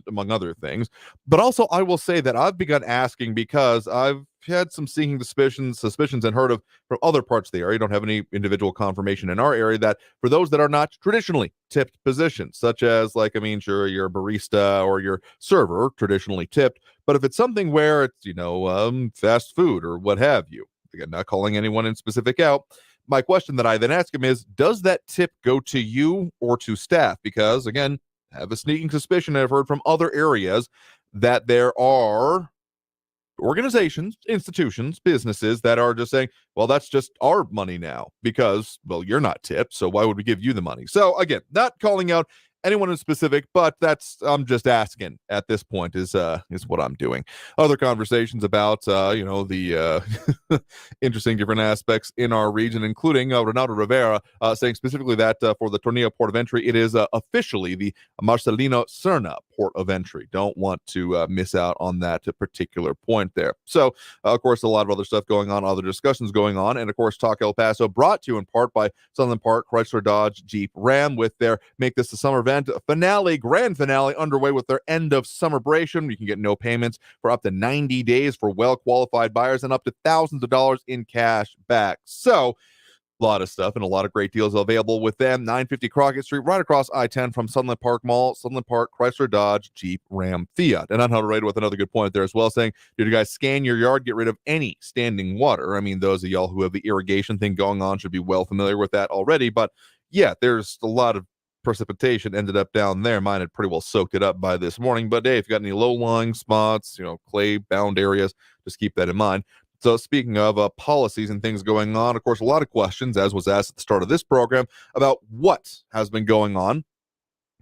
among other things. But also, I will say that I've begun asking because I've had some seeking suspicions and heard of from other parts of the area. Don't have any individual confirmation in our area that for those that are not traditionally tipped positions, such as sure, your barista or your server, traditionally tipped. But if it's something where it's, fast food or what have you, again, not calling anyone in specific out, my question that I then ask him is, does that tip go to you or to staff? Because again, I have a sneaking suspicion that I've heard from other areas that there are organizations, institutions, businesses that are just saying, well, that's just our money now because, well, you're not tipped, so why would we give you the money? So again, not calling out anyone in specific, but I'm just asking at this point is what I'm doing. Other conversations about the interesting different aspects in our region, including Ronaldo Rivera saying specifically that for the Tornillo port of entry, it is officially the Marcelino Serna port of entry. Don't want to miss out on that particular point there. So of course, a lot of other stuff going on, other discussions going on, and of course, Talk El Paso brought to you in part by Sunland Park Chrysler Dodge Jeep Ram with their Make This the Summer grand finale underway with their end of summerbration. You can get no payments for up to 90 days for well-qualified buyers and up to thousands of dollars in cash back. So a lot of stuff and a lot of great deals available with them. 950 Crockett Street, right across I-10 from Sunland Park Mall, Sunland Park, Chrysler, Dodge, Jeep, Ram, Fiat. And I'm right with another good point there as well, saying, did you guys scan your yard, get rid of any standing water? I mean, those of y'all who have the irrigation thing going on should be well familiar with that already. But yeah, there's a lot of precipitation ended up down there. Mine had pretty well soaked it up by this morning. But hey, if you got any low-lying spots, clay-bound areas, just keep that in mind. So speaking of policies and things going on, of course, a lot of questions, as was asked at the start of this program, about what has been going on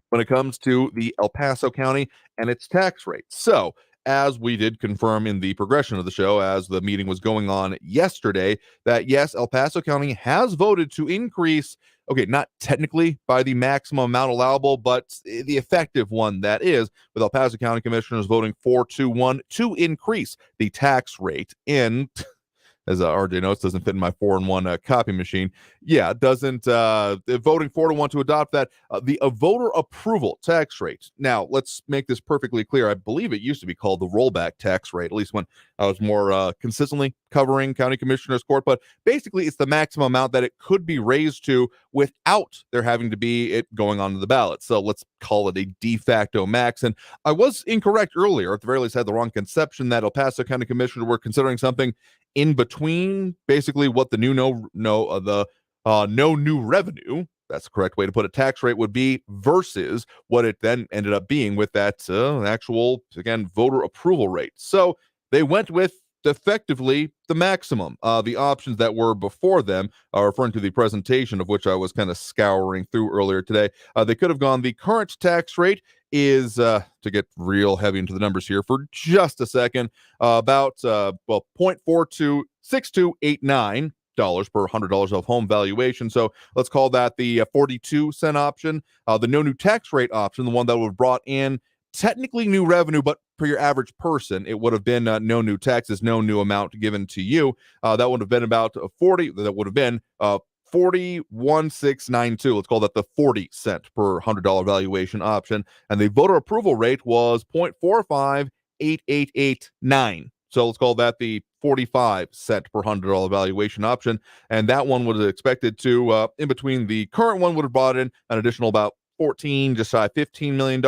when it comes to the El Paso County and its tax rate. So as we did confirm in the progression of the show, as the meeting was going on yesterday, that yes, El Paso County has voted to increase, not technically by the maximum amount allowable, but the effective one, that is, with El Paso County Commissioners voting 4-1 to increase the tax rate in, as RJ notes, doesn't fit in my 4-in-1 copy machine. Yeah, it doesn't, voting 4-1 to adopt that, the voter approval tax rate. Now, let's make this perfectly clear. I believe it used to be called the rollback tax rate, at least when I was more consistently covering county commissioners court. But basically, it's the maximum amount that it could be raised to without there having to be it going onto the ballot. So let's call it a de facto max. And I was incorrect earlier, at the very least, I had the wrong conception that El Paso County Commissioners were considering something in between, basically what the no new revenue, that's the correct way to put it, tax rate would be versus what it then ended up being with that actual, again, voter approval rate. So they went with effectively the maximum. The options that were before them are referring to the presentation of which I was kind of scouring through earlier today. They could have gone, the current tax rate is, to get real heavy into the numbers here for just a second, about 0.426289 per $100 of home valuation. So let's call that the 42-cent option. The no new tax rate option, the one that would have brought in technically new revenue, but for your average person, it would have been no new taxes, no new amount given to you. That would have been about 40. That would have been 401692. Let's call that the 40-cent per $100 valuation option. And the voter approval rate was 0.458889. So let's call that the 45-cent per $100 valuation option. And that one was expected to, in between the current one, would have brought in an additional about $14, just shy $15 million.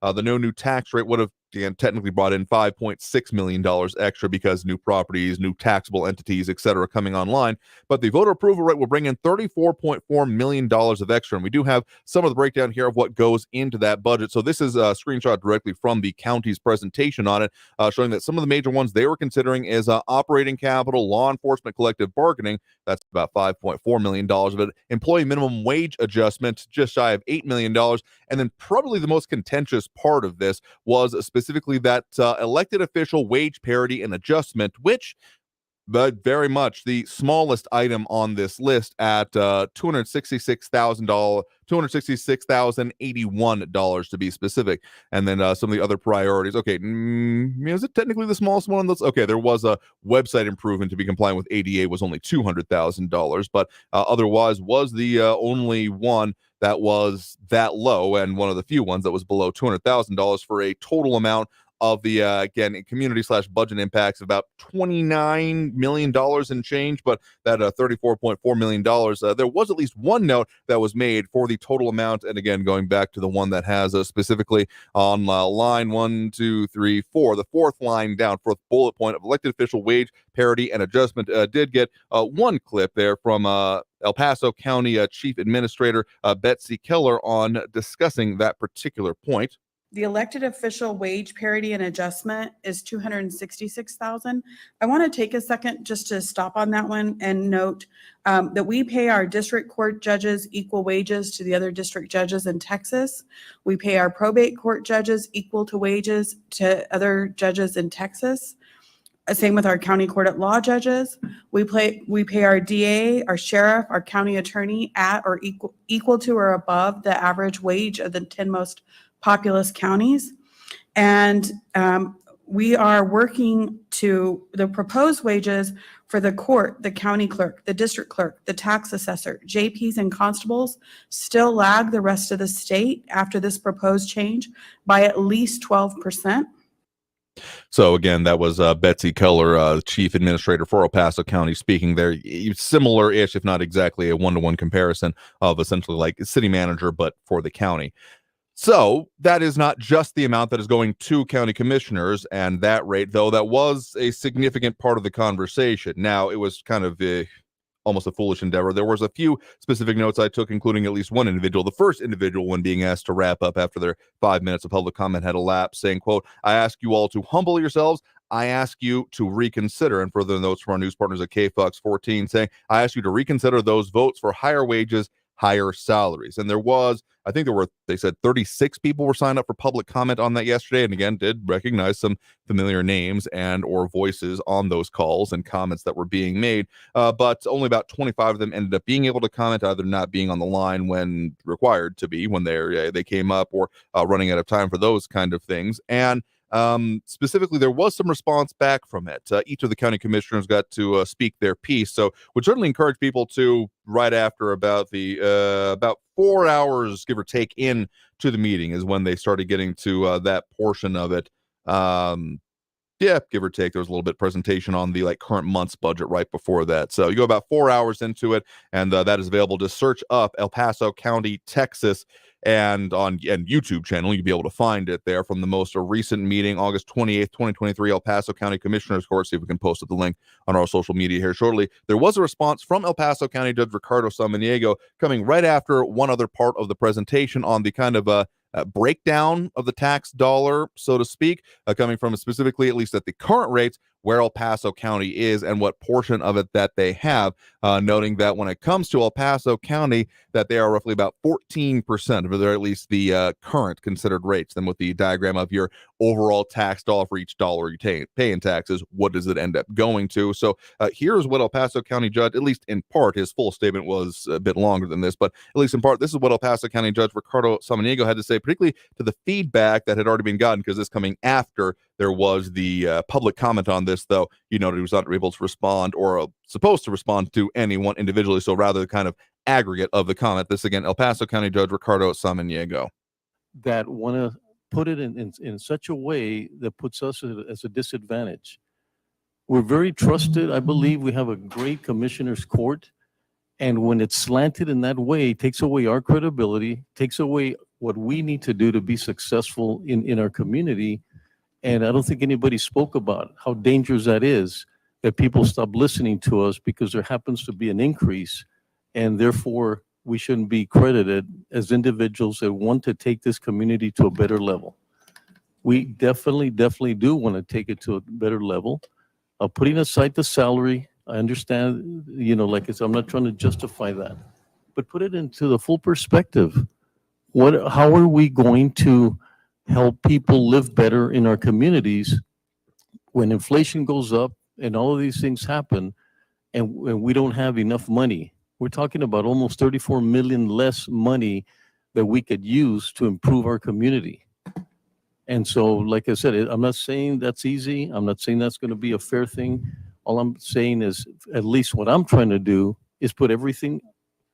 The no new tax rate would have, again, technically brought in $5.6 million extra because new properties, new taxable entities, et cetera, coming online. But the voter approval rate will bring in $34.4 million of extra. And we do have some of the breakdown here of what goes into that budget. So this is a screenshot directly from the county's presentation on it, showing that some of the major ones they were considering is operating capital, law enforcement, collective bargaining. That's about $5.4 million of it. Employee minimum wage adjustment, just shy of $8 million. And then probably the most contentious part of this was specifically that elected official wage parity and adjustment, which but very much the smallest item on this list at $266,081 to be specific. And then some of the other priorities. Okay, is it technically the smallest one of those? Okay, there was a website improvement to be compliant with ADA was only $200,000, but otherwise was the only one that was that low and one of the few ones that was below $200,000 for a total amount of the, again, community/budget impacts of about $29 million in change, but that $34.4 million, there was at least one note that was made for the total amount. And again, going back to the one that has specifically on line 1, 2, 3, 4, the fourth line down, fourth bullet point of elected official wage parity and adjustment, did get one clip there from El Paso County Chief Administrator Betsy Keller on discussing that particular point. The elected official wage parity and adjustment is $266,000. I want to take a second just to stop on that one and note that we pay our district court judges equal wages to the other district judges in Texas. We pay our probate court judges equal to wages to other judges in Texas. Same with our county court at law judges. We pay our DA, our sheriff, our county attorney at or equal to or above the average wage of the 10 most populous counties. And we are working to the proposed wages for the court, the county clerk, the district clerk, the tax assessor, JPs and constables still lag the rest of the state after this proposed change by at least 12%. So again, that was Betsy Keller, Chief Administrator for El Paso County, speaking there. Similar-ish, if not exactly a one-to-one comparison of essentially like city manager, but for the county. So that is not just the amount that is going to county commissioners and that rate, though that was a significant part of the conversation. Now, it was kind of almost a foolish endeavor. There was a few specific notes I took, including at least one individual, the first individual when being asked to wrap up after their 5 minutes of public comment had elapsed, saying, quote, "I ask you all to humble yourselves. I ask you to reconsider," and further notes from our news partners at KFOX 14 saying, "I ask you to reconsider those votes for higher wages, higher salaries." And there was, I think they said 36 people were signed up for public comment on that yesterday, and again, did recognize some familiar names and or voices on those calls and comments that were being made, but only about 25 of them ended up being able to comment, either not being on the line when required to be, when they came up, or running out of time for those kind of things. And specifically, there was some response back from it. Each of the county commissioners got to speak their piece. So would certainly encourage people to, right after about 4 hours, give or take, in to the meeting is when they started getting to that portion of it. Yeah, give or take. There was a little bit presentation on the current month's budget right before that. So you go about 4 hours into it, and that is available. To search up El Paso County, Texas, and on YouTube channel, you'll be able to find it there from the most recent meeting, August 28th, 2023, El Paso County Commissioners Court. See if we can post up the link on our social media here shortly. There was a response from El Paso County Judge Ricardo Samaniego coming right after one other part of the presentation on the kind of breakdown of the tax dollar, so to speak, coming from specifically, at least at the current rates, where El Paso County is and what portion of it that they have, noting that when it comes to El Paso County, that they are roughly about 14% of their, at least the current considered rates. Then with the diagram of your overall tax dollar for each dollar you pay in taxes, what does it end up going to? So here's what El Paso County Judge, at least in part, his full statement was a bit longer than this, but at least in part, this is what El Paso County Judge Ricardo Samaniego had to say, particularly to the feedback that had already been gotten, because this coming after there was the public comment on this, though he noted he was not able to respond or supposed to respond to anyone individually, so rather the kind of aggregate of the comment. This again, El Paso County Judge Ricardo Samaniego. That want to put it in such a way that puts us as a disadvantage. We're very trusted. I believe we have a great commissioner's court, and when it's slanted in that way, it takes away our credibility, takes away what we need to do to be successful in our community. And I don't think anybody spoke about how dangerous that is, that people stop listening to us because there happens to be an increase, and therefore we shouldn't be credited as individuals that want to take this community to a better level. We definitely do want to take it to a better level. Putting aside the salary, I understand, like I said, I'm not trying to justify that, but put it into the full perspective. How are we going to help people live better in our communities when inflation goes up and all of these things happen and we don't have enough money? We're talking about almost 34 million less money that we could use to improve our community. And so, like I said, I'm not saying that's easy. I'm not saying that's going to be a fair thing. All I'm saying is, at least what I'm trying to do is put everything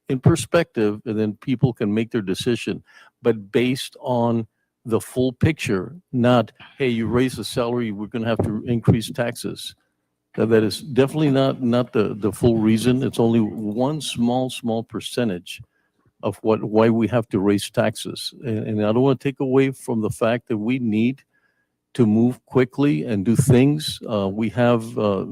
in perspective, and then people can make their decision, but based on the full picture, not, hey, you raise the salary, we're going to have to increase taxes. That is definitely not the full reason. It's only one small percentage of why we have to raise taxes. And I don't want to take away from the fact that we need to move quickly and do things. We have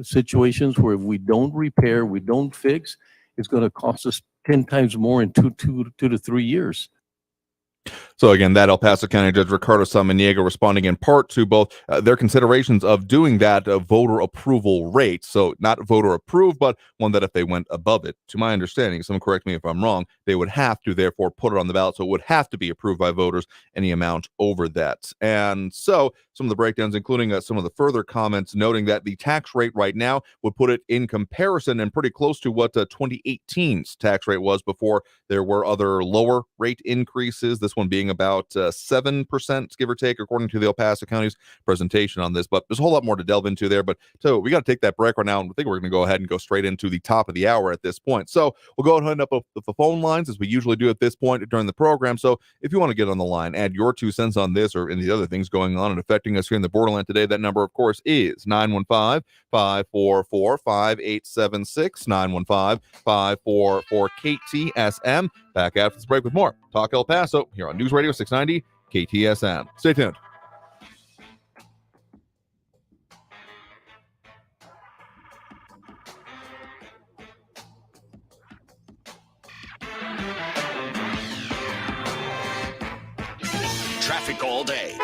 situations where if we don't repair, we don't fix, it's going to cost us 10 times more in two to 3 years. So again, that El Paso County Judge Ricardo Samaniego responding in part to both their considerations of doing that voter approval rate. So not voter approved, but one that if they went above it, to my understanding, someone correct me if I'm wrong, they would have to therefore put it on the ballot. So it would have to be approved by voters, any amount over that. And so some of the breakdowns, including some of the further comments noting that the tax rate right now would put it in comparison and pretty close to what 2018's tax rate was before there were other lower rate increases. This one being about 7%, give or take, according to the El Paso County's presentation on this. But there's a whole lot more to delve into there. But so we got to take that break right now. And I think we're going to go ahead and go straight into the top of the hour at this point. So we'll go ahead and open up the phone lines as we usually do at this point during the program. So if you want to get on the line, add your 2 cents on this or any of the other things going on and affecting us here in the Borderland today, that number, of course, is 915-544-5876, 915-544-KTSM. Back after this break with more Talk El Paso here on News Radio 690 KTSM. Stay tuned. Traffic all day.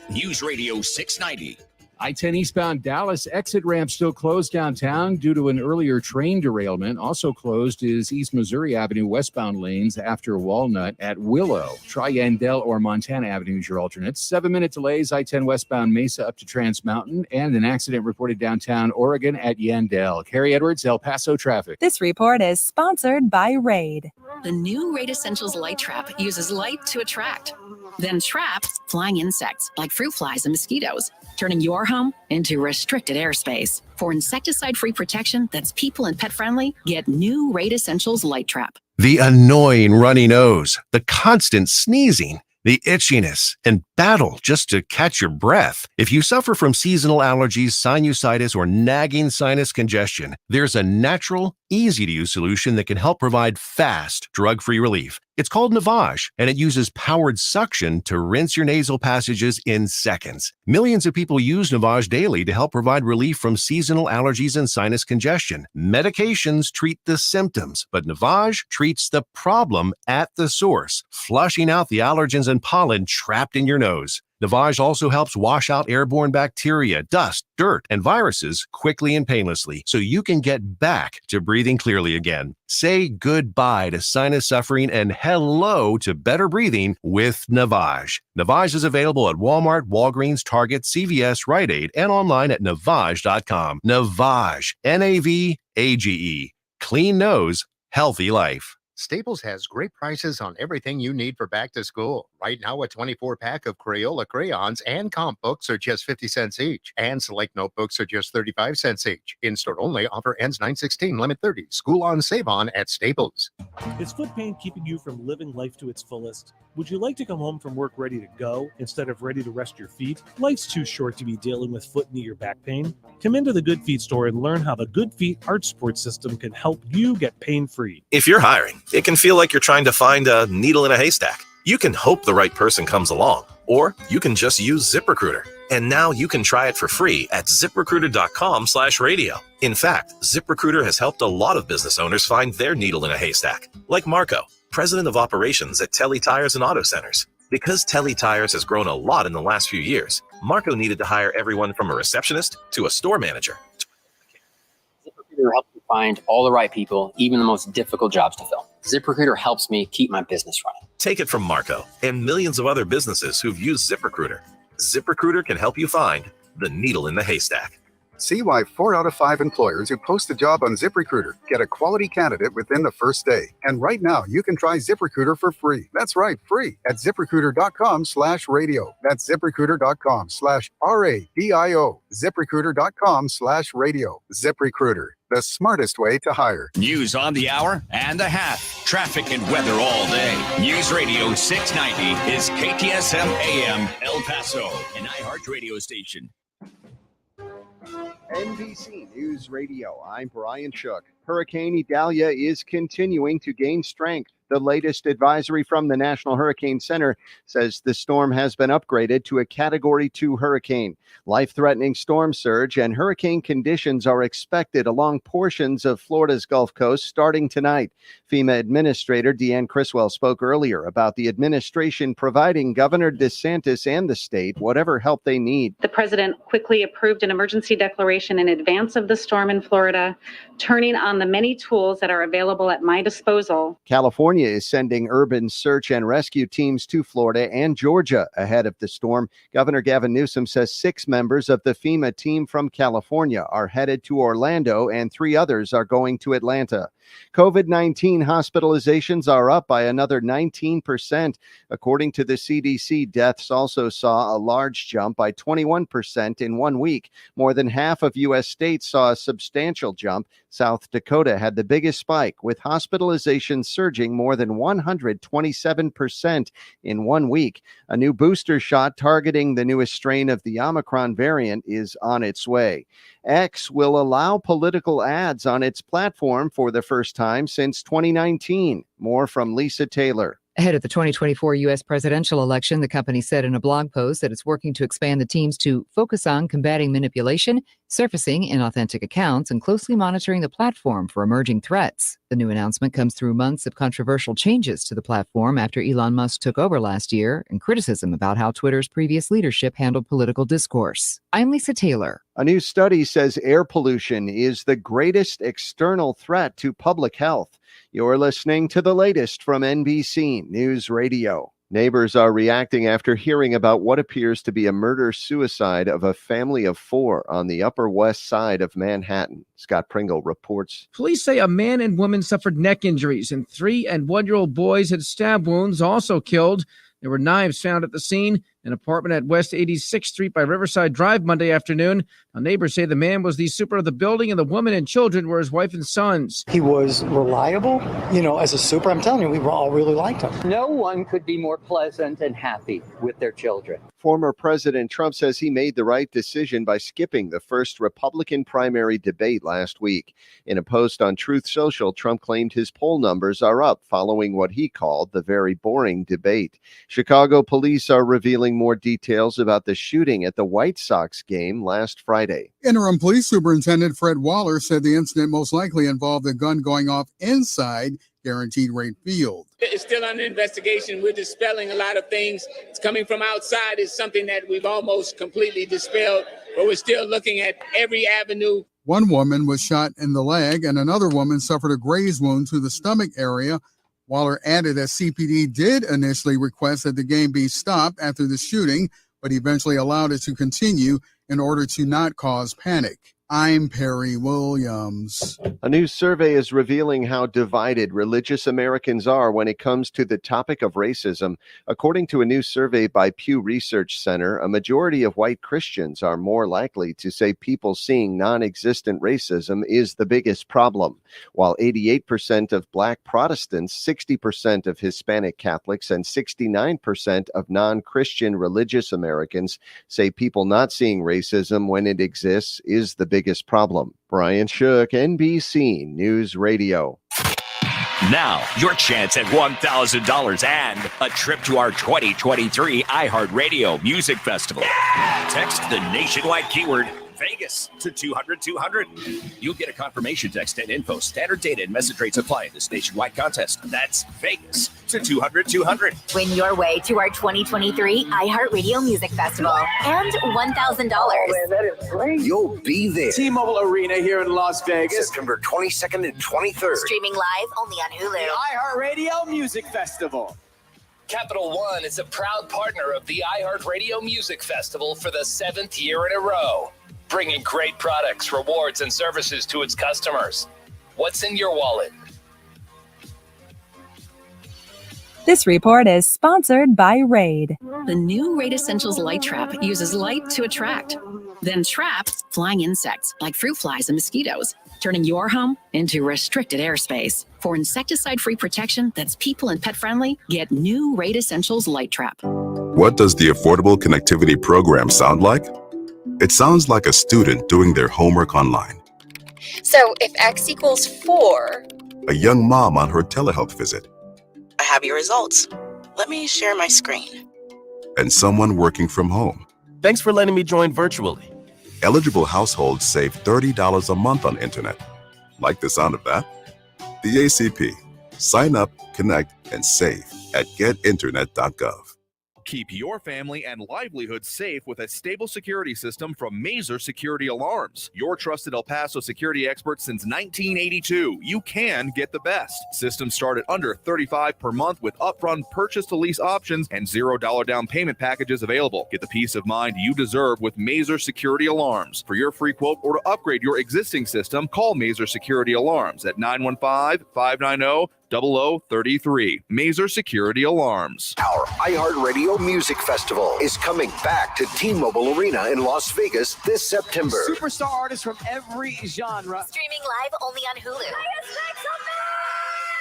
News Radio 690. I-10 eastbound Dallas exit ramp still closed downtown due to an earlier train derailment. Also closed is East Missouri Avenue westbound lanes after Walnut at Willow. Try Yandell or Montana Avenue is your alternates. 7-minute delays, I-10 westbound Mesa up to Trans Mountain, and an accident reported downtown Oregon at Yandell. Carrie Edwards, El Paso traffic. This report is sponsored by Raid. The new Raid Essentials Light Trap uses light to attract, then trap flying insects like fruit flies and mosquitoes, turning your home into restricted airspace. For insecticide-free protection that's people and pet-friendly, get new Raid Essentials Light Trap. The annoying runny nose, the constant sneezing, the itchiness, and battle just to catch your breath. If you suffer from seasonal allergies, sinusitis, or nagging sinus congestion, there's a natural, easy-to-use solution that can help provide fast, drug-free relief. It's called Navage, and it uses powered suction to rinse your nasal passages in seconds. Millions of people use Navage daily to help provide relief from seasonal allergies and sinus congestion. Medications treat the symptoms, but Navage treats the problem at the source, flushing out the allergens and pollen trapped in your nose. Navage also helps wash out airborne bacteria, dust, dirt, and viruses quickly and painlessly, so you can get back to breathing clearly again. Say goodbye to sinus suffering and hello to better breathing with Navage. Navage is available at Walmart, Walgreens, Target, CVS, Rite Aid, and online at Navage.com. Navage, Navage. Clean nose, healthy life. Staples has great prices on everything you need for back to school. Right now, a 24-pack of Crayola crayons and comp books are just 50 cents each, and select notebooks are just 35 cents each. In-store only, offer ends 9/16, limit 30. School on, save on at Staples. Is foot pain keeping you from living life to its fullest? Would you like to come home from work ready to go instead of ready to rest your feet? Life's too short to be dealing with foot, knee, or back pain. Come into the Good Feet store and learn how the Good Feet Arch Support System can help you get pain-free. If you're hiring, it can feel like you're trying to find a needle in a haystack. You can hope the right person comes along, or you can just use ZipRecruiter. And now you can try it for free at ZipRecruiter.com/radio. In fact, ZipRecruiter has helped a lot of business owners find their needle in a haystack, like Marco, president of operations at Telly Tires and Auto Centers. Because Telly Tires has grown a lot in the last few years, Marco needed to hire everyone from a receptionist to a store manager. ZipRecruiter helps you find all the right people, even the most difficult jobs to fill. ZipRecruiter helps me keep my business running. Take it from Marco and millions of other businesses who've used ZipRecruiter. ZipRecruiter can help you find the needle in the haystack. See why 4 out of 5 employers who post a job on ZipRecruiter get a quality candidate within the first day. And right now, you can try ZipRecruiter for free. That's right, free at ZipRecruiter.com/radio. That's ZipRecruiter.com/RADIO. ZipRecruiter.com/radio. ZipRecruiter, the smartest way to hire. News on the hour and a half. Traffic and weather all day. News Radio 690 is KTSM AM El Paso, an iHeart radio station. NBC News Radio, I'm Brian Shook. Hurricane Idalia is continuing to gain strength. The latest advisory from the National Hurricane Center says the storm has been upgraded to a Category 2 hurricane. Life-threatening storm surge and hurricane conditions are expected along portions of Florida's Gulf Coast starting tonight. FEMA Administrator Deanne Criswell spoke earlier about the administration providing Governor DeSantis and the state whatever help they need. The president quickly approved an emergency declaration in advance of the storm in Florida, turning on the many tools that are available at my disposal. California is sending urban search and rescue teams to Florida and Georgia ahead of the storm. Governor Gavin Newsom says 6 members of the FEMA team from California are headed to Orlando and 3 others are going to Atlanta. COVID-19 hospitalizations are up by another 19%. According to the CDC, deaths also saw a large jump by 21% in 1 week. More than half of U.S. states saw a substantial jump. South Dakota had the biggest spike, with hospitalizations surging more than 127% in 1 week. A new booster shot targeting the newest strain of the Omicron variant is on its way. X will allow political ads on its platform for the first time since 2019. More from Lisa Taylor. Ahead of the 2024 U.S. presidential election, the company said in a blog post that it's working to expand the teams to focus on combating manipulation, surfacing inauthentic accounts, and closely monitoring the platform for emerging threats. The new announcement comes through months of controversial changes to the platform after Elon Musk took over last year and criticism about how Twitter's previous leadership handled political discourse. I'm Lisa Taylor. A new study says air pollution is the greatest external threat to public health. You're listening to the latest from NBC News Radio. Neighbors are reacting after hearing about what appears to be a murder-suicide of a family of 4 on the Upper West Side of Manhattan. Scott Pringle reports. Police say a man and woman suffered neck injuries, and 3 and 1-year-old boys had stab wounds, also killed. There were knives found at the scene, an apartment at West 86th Street by Riverside Drive Monday afternoon. Now, neighbors say the man was the super of the building and the woman and children were his wife and sons. He was reliable, as a super. I'm telling you, we all really liked him. No one could be more pleasant and happy with their children. Former President Trump says he made the right decision by skipping the first Republican primary debate last week. In a post on Truth Social, Trump claimed his poll numbers are up following what he called the very boring debate. Chicago police are revealing more details about the shooting at the White Sox game last Friday. Interim Police Superintendent Fred Waller said the incident most likely involved a gun going off inside Guaranteed Rate Field. It's still under investigation. We're dispelling a lot of things. It's coming from outside is something that we've almost completely dispelled, but we're still looking at every avenue. One woman was shot in the leg and another woman suffered a graze wound to the stomach area. Waller added that CPD did initially request that the game be stopped after the shooting, but eventually allowed it to continue in order to not cause panic. I'm Perry Williams. A new survey is revealing how divided religious Americans are when it comes to the topic of racism. According to a new survey by Pew Research Center, a majority of white Christians are more likely to say people seeing non-existent racism is the biggest problem, while 88% of Black Protestants, 60% of Hispanic Catholics, and 69% of non-Christian religious Americans say people not seeing racism when it exists is the biggest problem. Brian Shook, NBC News Radio. Now, your chance at $1,000 and a trip to our 2023 iHeartRadio Music Festival. Text the nationwide keyword Vegas to 200-200. You'll get a confirmation text and info. Standard data and message rates apply in this nationwide contest. That's Vegas to 200-200. Win your way to our 2023 iHeartRadio Music Festival and $1,000. Man, that is great. You'll be there. T-Mobile Arena here in Las Vegas, September 22nd and 23rd. Streaming live only on Hulu. The iHeartRadio Music Festival. Capital One is a proud partner of the iHeartRadio Music Festival for the 7th year in a row, bringing great products, rewards, and services to its customers. What's in your wallet? This report is sponsored by Raid. The new Raid Essentials Light Trap uses light to attract, then trap flying insects like fruit flies and mosquitoes, turning your home into restricted airspace. For insecticide-free protection that's people and pet-friendly, get new Raid Essentials Light Trap. What does the Affordable Connectivity Program sound like? It sounds like a student doing their homework online, So if X equals 4, a young mom on her telehealth visit, I have your results. Let me share my screen. and someone working from home. Thanks for letting me join virtually. Eligible households save $30 a month on internet. Like the sound of that? The ACP. Sign up, connect, and save at getinternet.gov. Keep your family and livelihood safe with a stable security system from Mazer Security Alarms. Your trusted El Paso security expert since 1982. You can get the best. Systems start at under $35 per month with upfront purchase to lease options and $0 down payment packages available. Get the peace of mind you deserve with Mazer Security Alarms. For your free quote or to upgrade your existing system, call Mazer Security Alarms at 915-590-0033. Mazer Security Alarms. Our iHeartRadio Music Festival is coming back to T-Mobile Arena in Las Vegas this September. Superstar artists from every genre. Streaming live only on Hulu.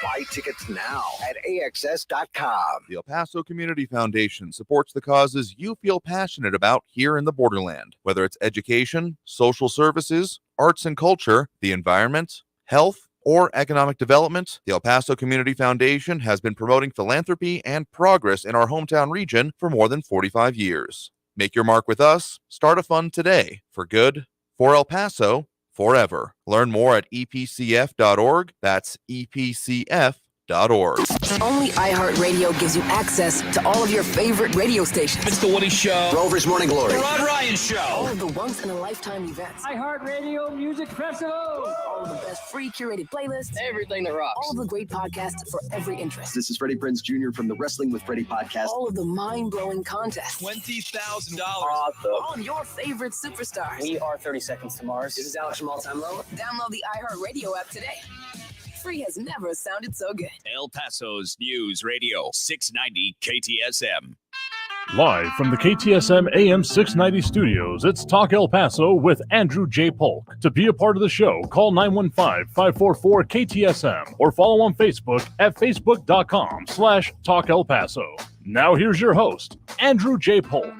Buy tickets now at AXS.com. The El Paso Community Foundation supports the causes you feel passionate about here in the Borderland, whether it's education, social services, arts and culture, the environment, health, or economic development. The El Paso Community Foundation has been promoting philanthropy and progress in our hometown region for more than 45 years. Make your mark with us. Start a fund today for good, for El Paso, forever. Learn more at epcf.org. That's epcf.org. Only iHeartRadio gives you access to all of your favorite radio stations. It's The Woody Show. Rover's Morning Glory. The Rod Ryan Show. All of the once-in-a-lifetime events. iHeartRadio Music Festival. All of the best free curated playlists. Everything that rocks. All of the great podcasts for every interest. This is Freddie Prinze Jr. from the Wrestling with Freddie podcast. All of the mind-blowing contests. $20,000. Awesome. All of your favorite superstars. We are 30 Seconds to Mars. This is Alex from All Time Low. Download the iHeartRadio app today. Free has never sounded so good. El Paso's News Radio 690 KTSM. Live from the KTSM AM 690 studios, it's Talk El Paso with Andrew J. Polk. To be a part of the show, call 915-544-KTSM or follow on Facebook at facebook.com/Talk El Paso. Now here's your host, Andrew J. Polk.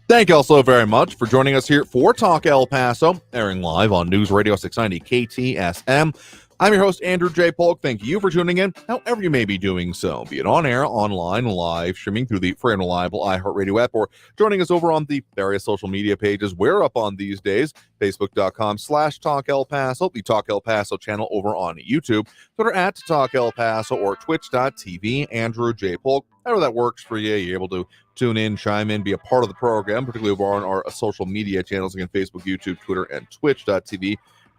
Thank you all so very much for joining us here for Talk El Paso, airing live on News Radio 690 KTSM. I'm your host, Andrew J. Polk. Thank you for tuning in, however you may be doing so, be it on air, online, live, streaming through the free and reliable iHeartRadio app, or joining us over on the various social media pages we're up on these days, facebook.com/Talk El Paso, the Talk El Paso channel over on YouTube, Twitter at Talk El Paso, or twitch.tv, Andrew J. Polk. However that works for you, you're able to tune in, chime in, be a part of the program, particularly over on our social media channels, again, Facebook, YouTube, Twitter, and twitch.tv.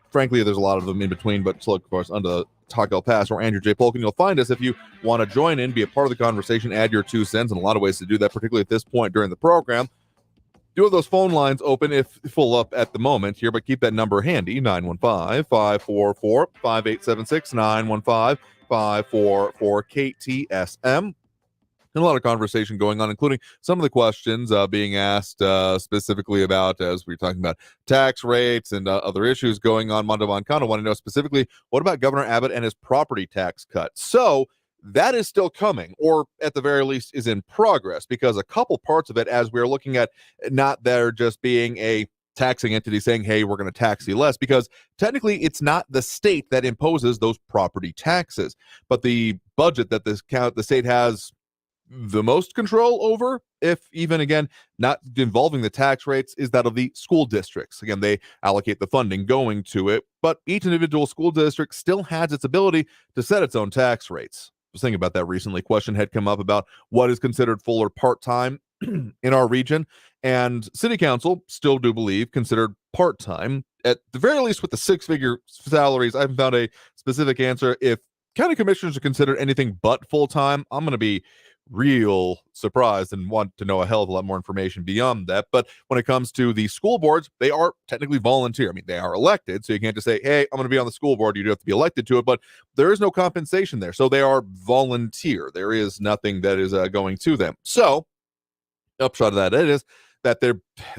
Frankly, there's a lot of them in between, but just look for us under the Talk El Paso or Andrew J. Polk, and you'll find us if you want to join in, be a part of the conversation, add your 2 cents, and a lot of ways to do that, particularly at this point during the program. Do have those phone lines open if full up at the moment here, but keep that number handy, 915-544-5876, 915-544-KTSM. And a lot of conversation going on, including some of the questions being asked specifically about, as we were talking about, tax rates and other issues going on. Mondo Moncano want to know specifically, what about Governor Abbott and his property tax cut? So that is still coming, or at the very least is in progress, because a couple parts of it, as we're looking at, not there just being a taxing entity saying, hey, we're going to tax you less, because technically it's not the state that imposes those property taxes, but the budget that the state has the most control over, if even, again, not involving the tax rates, is that of the school districts. Again, they allocate the funding going to it, but each individual school district still has its ability to set its own tax rates. I was thinking about that recently. Question had come up about what is considered full or part-time in our region, and city council still do believe considered part-time, at the very least with the six-figure salaries. I haven't found a specific answer. If county commissioners are considered anything but full-time, I'm going to be real surprised and want to know a hell of a lot more information beyond that. But when it comes to the school boards, they are technically volunteer. I mean, they are elected, so you can't just say, hey, I'm going to be on the school board. You do have to be elected to it, but there is no compensation there. So they are volunteer. There is nothing that is going to them. So upshot of that is that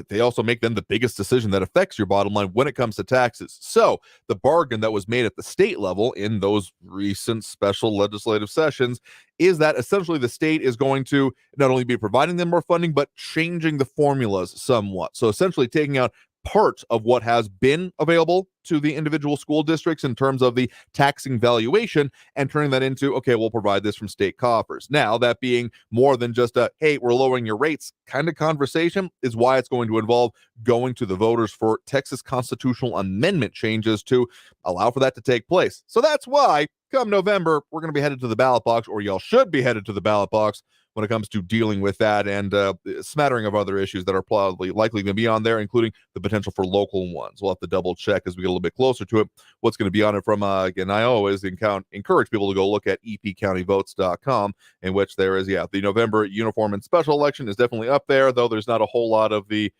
they also make them the biggest decision that affects your bottom line when it comes to taxes. So the bargain that was made at the state level in those recent special legislative sessions is that essentially the state is going to not only be providing them more funding, but changing the formulas somewhat. So essentially taking out part of what has been available to the individual school districts in terms of the taxing valuation and turning that into, okay, we'll provide this from state coffers. Now, that being more than just a, hey, we're lowering your rates kind of conversation, is why it's going to involve going to the voters for Texas constitutional amendment changes to allow for that to take place. So that's why come November, we're going to be headed to the ballot box, or y'all should be headed to the ballot box when it comes to dealing with that and a smattering of other issues that are probably likely going to be on there, including the potential for local ones. We'll have to double check as we get a little bit closer to it what's going to be on it from, again, I always encourage people to go look at epcountyvotes.com, in which there is, the November uniform and special election is definitely up there, though there's not a whole lot of the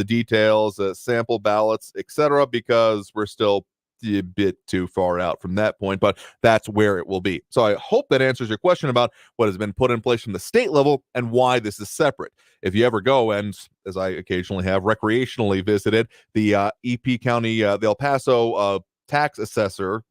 details, sample ballots, etc., because we're still a bit too far out from that point, but that's where it will be. So I hope that answers your question about what has been put in place from the state level and why this is separate. If you ever go and, as I occasionally have, recreationally visited the EP County, the El Paso tax assessor,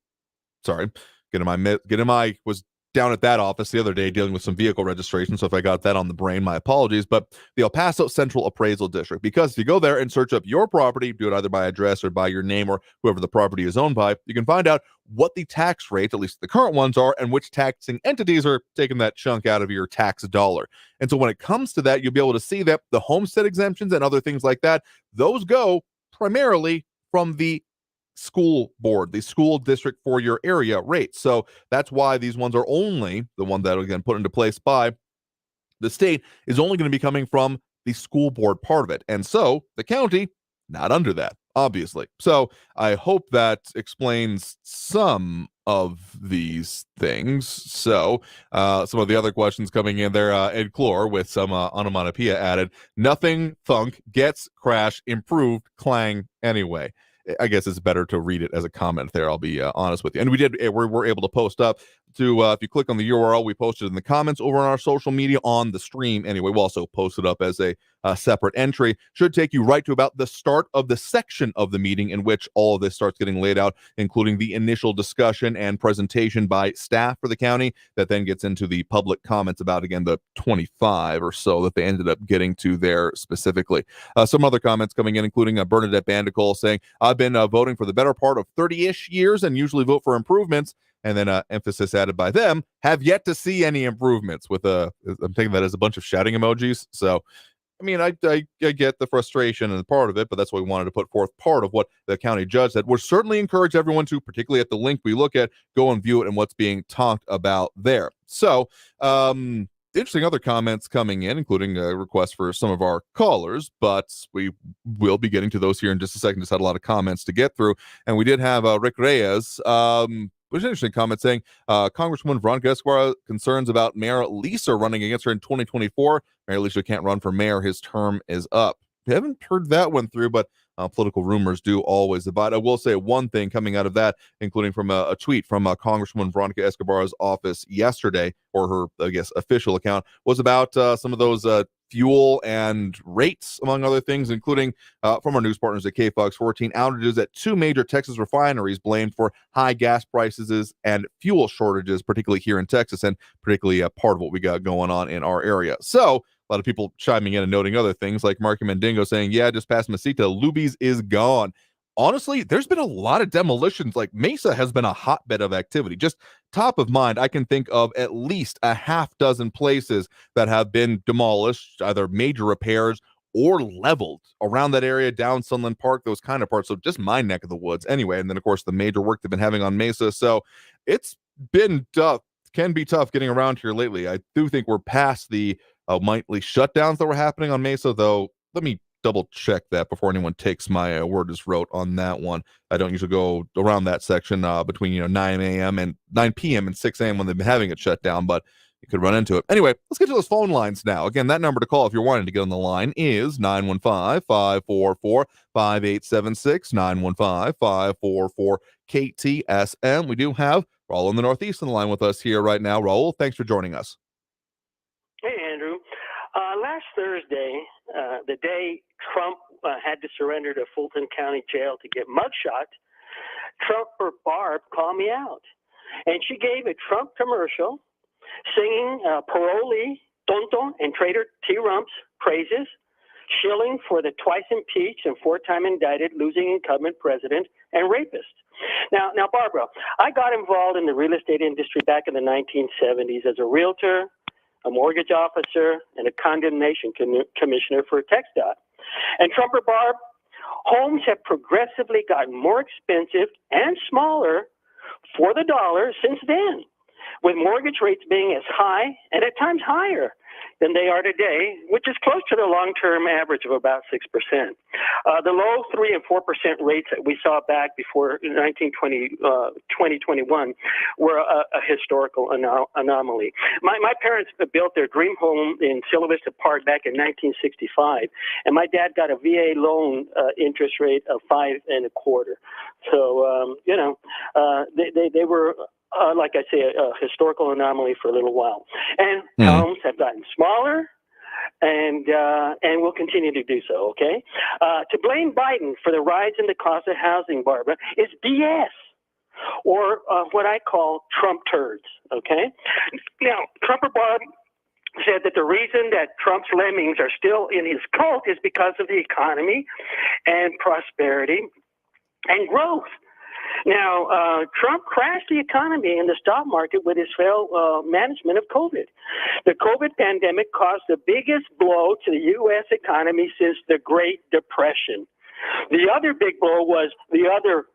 was down at that office the other day dealing with some vehicle registration, so if I got that on the brain, my apologies, but the El Paso Central Appraisal District, because if you go there and search up your property, do it either by address or by your name or whoever the property is owned by, you can find out what the tax rates, at least the current ones, are, and which taxing entities are taking that chunk out of your tax dollar. And so when it comes to that, you'll be able to see that the homestead exemptions and other things like that, those go primarily from the school board, the school district for your area rate. So that's why these ones are only the one that, again, put into place by the state, is only going to be coming from the school board part of it. And so the county, not under that, obviously. So I hope that explains some of these things. So some of the other questions coming in there, Ed Clore with some onomatopoeia added, nothing thunk gets crash improved clang anyway. I guess it's better to read it as a comment there. I'll be honest with you. And we were able to post up to, if you click on the URL, we posted in the comments over on our social media on the stream. Anyway, we'll also post it up as a separate entry. Should take you right to about the start of the section of the meeting in which all of this starts getting laid out, including the initial discussion and presentation by staff for the county that then gets into the public comments about, again, the 25 or so that they ended up getting to there specifically. Some other comments coming in, including Bernadette Bandicool saying, I've been voting for the better part of 30-ish years and usually vote for improvements. And then emphasis added by them, have yet to see any improvements, with I'm taking that as a bunch of shouting emojis. So, I mean, I get the frustration and part of it, but that's why we wanted to put forth part of what the county judge said. We'll certainly encourage everyone to, particularly at the link we look at, go and view it and what's being talked about there. So, interesting other comments coming in, including a request for some of our callers, but we will be getting to those here in just a second. Just had a lot of comments to get through. And we did have Rick Reyes, which is an interesting comment, saying Congresswoman Veronica Escobar concerns about Mayor Lisa running against her in 2024. Mayor Lisa can't run for mayor. His term is up. We haven't heard that one through, but political rumors do always divide. I will say one thing coming out of that, including from a tweet from Congresswoman Veronica Escobar's office yesterday, or her, I guess, official account, was about some of those fuel and rates, among other things, including from our news partners at KFOX 14, outages at two major Texas refineries blamed for high gas prices and fuel shortages, particularly here in Texas, and particularly part of what we got going on in our area. So A lot of people chiming in and noting other things, like Marky Mendingo saying, yeah, just past Mesita, Luby's is gone. Honestly, there's been a lot of demolitions. Like Mesa has been a hotbed of activity. Just top of mind, I can think of at least a half dozen places that have been demolished, either major repairs or leveled around that area, down Sunland Park, those kind of parts. So just my neck of the woods anyway. And then, of course, the major work they've been having on Mesa. So it's been tough, can be tough getting around here lately. I do think we're past the nightly shutdowns that were happening on Mesa, though. Let me double check that before anyone takes my word as wrote on that one. I don't usually go around that section between 9 a.m. and 9 p.m. and 6 a.m. when they've been having it shut down, but you could run into it. Anyway, let's get to those phone lines now. Again, that number to call if you're wanting to get on the line is 915-544-5876, 915-544-KTSM. We do have Raul in the Northeast on the line with us here right now. Raul, thanks for joining us. Hey, Andrew. Last Thursday, the day Trump had to surrender to Fulton County Jail to get mugshot, Trumper Barb called me out. And she gave a Trump commercial singing parolee, Tonto, and traitor T. Rump's praises, shilling for the twice impeached and four-time indicted losing incumbent president and rapist. Now, Barbara, I got involved in the real estate industry back in the 1970s as a realtor, a mortgage officer, and a condemnation commissioner for TxDOT. And Trumper Barb, homes have progressively gotten more expensive and smaller for the dollar since then, with mortgage rates being as high and at times higher than they are today, which is close to the long-term average of about 6%. The low 3 and 4% rates that we saw back before 2021 were a historical anomaly. My parents built their dream home in Cielo Vista Park back in 1965, and my dad got a VA loan interest rate of 5.25%. So, they were like I say, a historical anomaly for a little while. And homes have gotten smaller and will continue to do so, okay? To blame Biden for the rise in the cost of housing, Barbara, is BS, or what I call Trump turds, okay? Now, Trumper Barb said that the reason that Trump's lemmings are still in his cult is because of the economy and prosperity and growth. Now, Trump crashed the economy and the stock market with his failed management of COVID. The COVID pandemic caused the biggest blow to the U.S. economy since the Great Depression. The other big blow was the other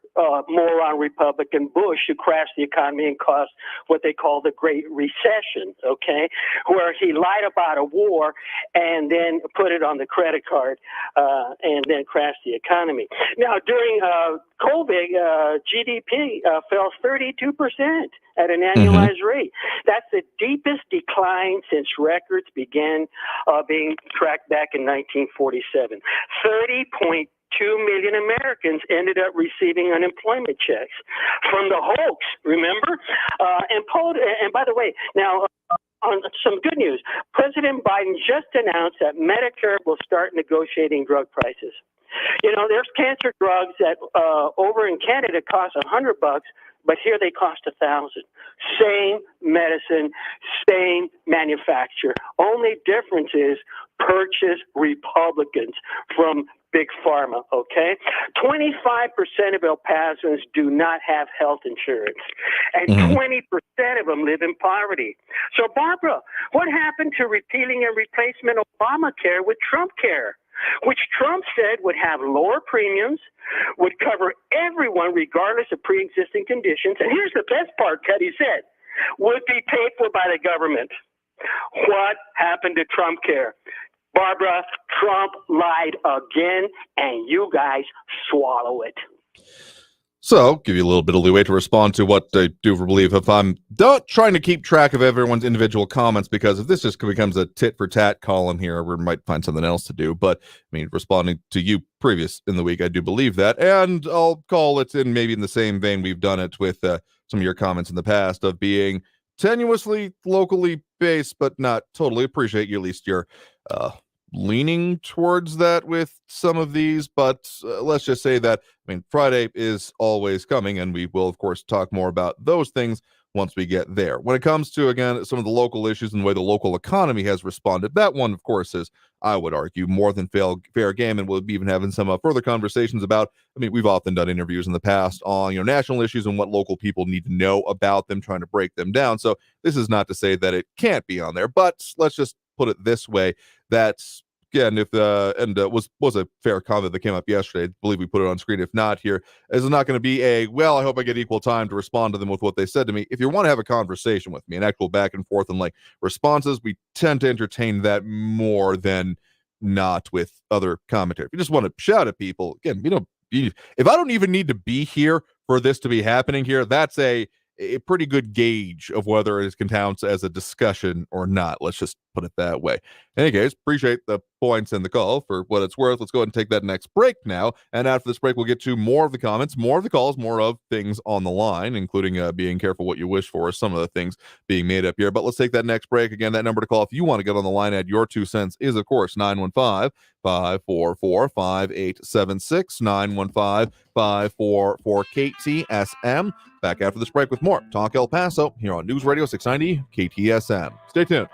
moron Republican Bush, who crashed the economy and caused what they call the Great Recession, okay, where he lied about a war and then put it on the credit card and then crashed the economy. Now, during COVID, GDP fell 32% at an annualized rate. That's the deepest decline since records began being tracked back in 1947. 30.2 million Americans ended up receiving unemployment checks from the hoax, remember? And by the way, now on some good news, President Biden just announced that Medicare will start negotiating drug prices. There's cancer drugs that over in Canada cost $100, but here they cost $1,000. Same medicine, same manufacturer. Only difference is purchase Republicans from Big Pharma, okay? 25% of El Pasoans do not have health insurance, and 20% of them live in poverty. So, Barbara, what happened to repealing and replacement Obamacare with Trump Care, which Trump said would have lower premiums, would cover everyone regardless of pre-existing conditions, and here's the best part that he said, would be paid for by the government. What happened to Trump Care? Barbara, Trump lied again, and you guys swallow it. So, give you a little bit of leeway to respond to what I do believe. If I'm not trying to keep track of everyone's individual comments, because if this just becomes a tit-for-tat column here, we might find something else to do. But, responding to you previous in the week, I do believe that. And I'll call it in maybe in the same vein we've done it with some of your comments in the past of being tenuously locally based, but not totally. Appreciate you, at least your leaning towards that with some of these, but let's just say that Friday is always coming, and we will of course talk more about those things once we get there. When it comes to, again, some of the local issues and the way the local economy has responded, that one, of course, is, I would argue, more than fair game, and we'll be even having some further conversations about, I mean, we've often done interviews in the past on, national issues and what local people need to know about them, trying to break them down. So this is not to say that it can't be on there, but let's just put it this way, that's, again, if was a fair comment that came up yesterday. I believe we put it on screen. If not, here is not going to be I hope I get equal time to respond to them with what they said to me. If you want to have a conversation with me, an actual back and forth and responses, we tend to entertain that more than not with other commentary. If you just want to shout at people, again, if I don't even need to be here for this to be happening here, that's a pretty good gauge of whether it can count as a discussion or not. Let's just put it that way. In any case, appreciate the points and the call for what it's worth. Let's go ahead and take that next break now. And after this break, we'll get to more of the comments, more of the calls, more of things on the line, including being careful what you wish for, some of the things being made up here. But let's take that next break. Again, that number to call if you want to get on the line, add your 2 cents, is, of course, 915-544-5876, 915-544-KTSM. Back after this break with more Talk El Paso here on News Radio 690 KTSM. Stay tuned.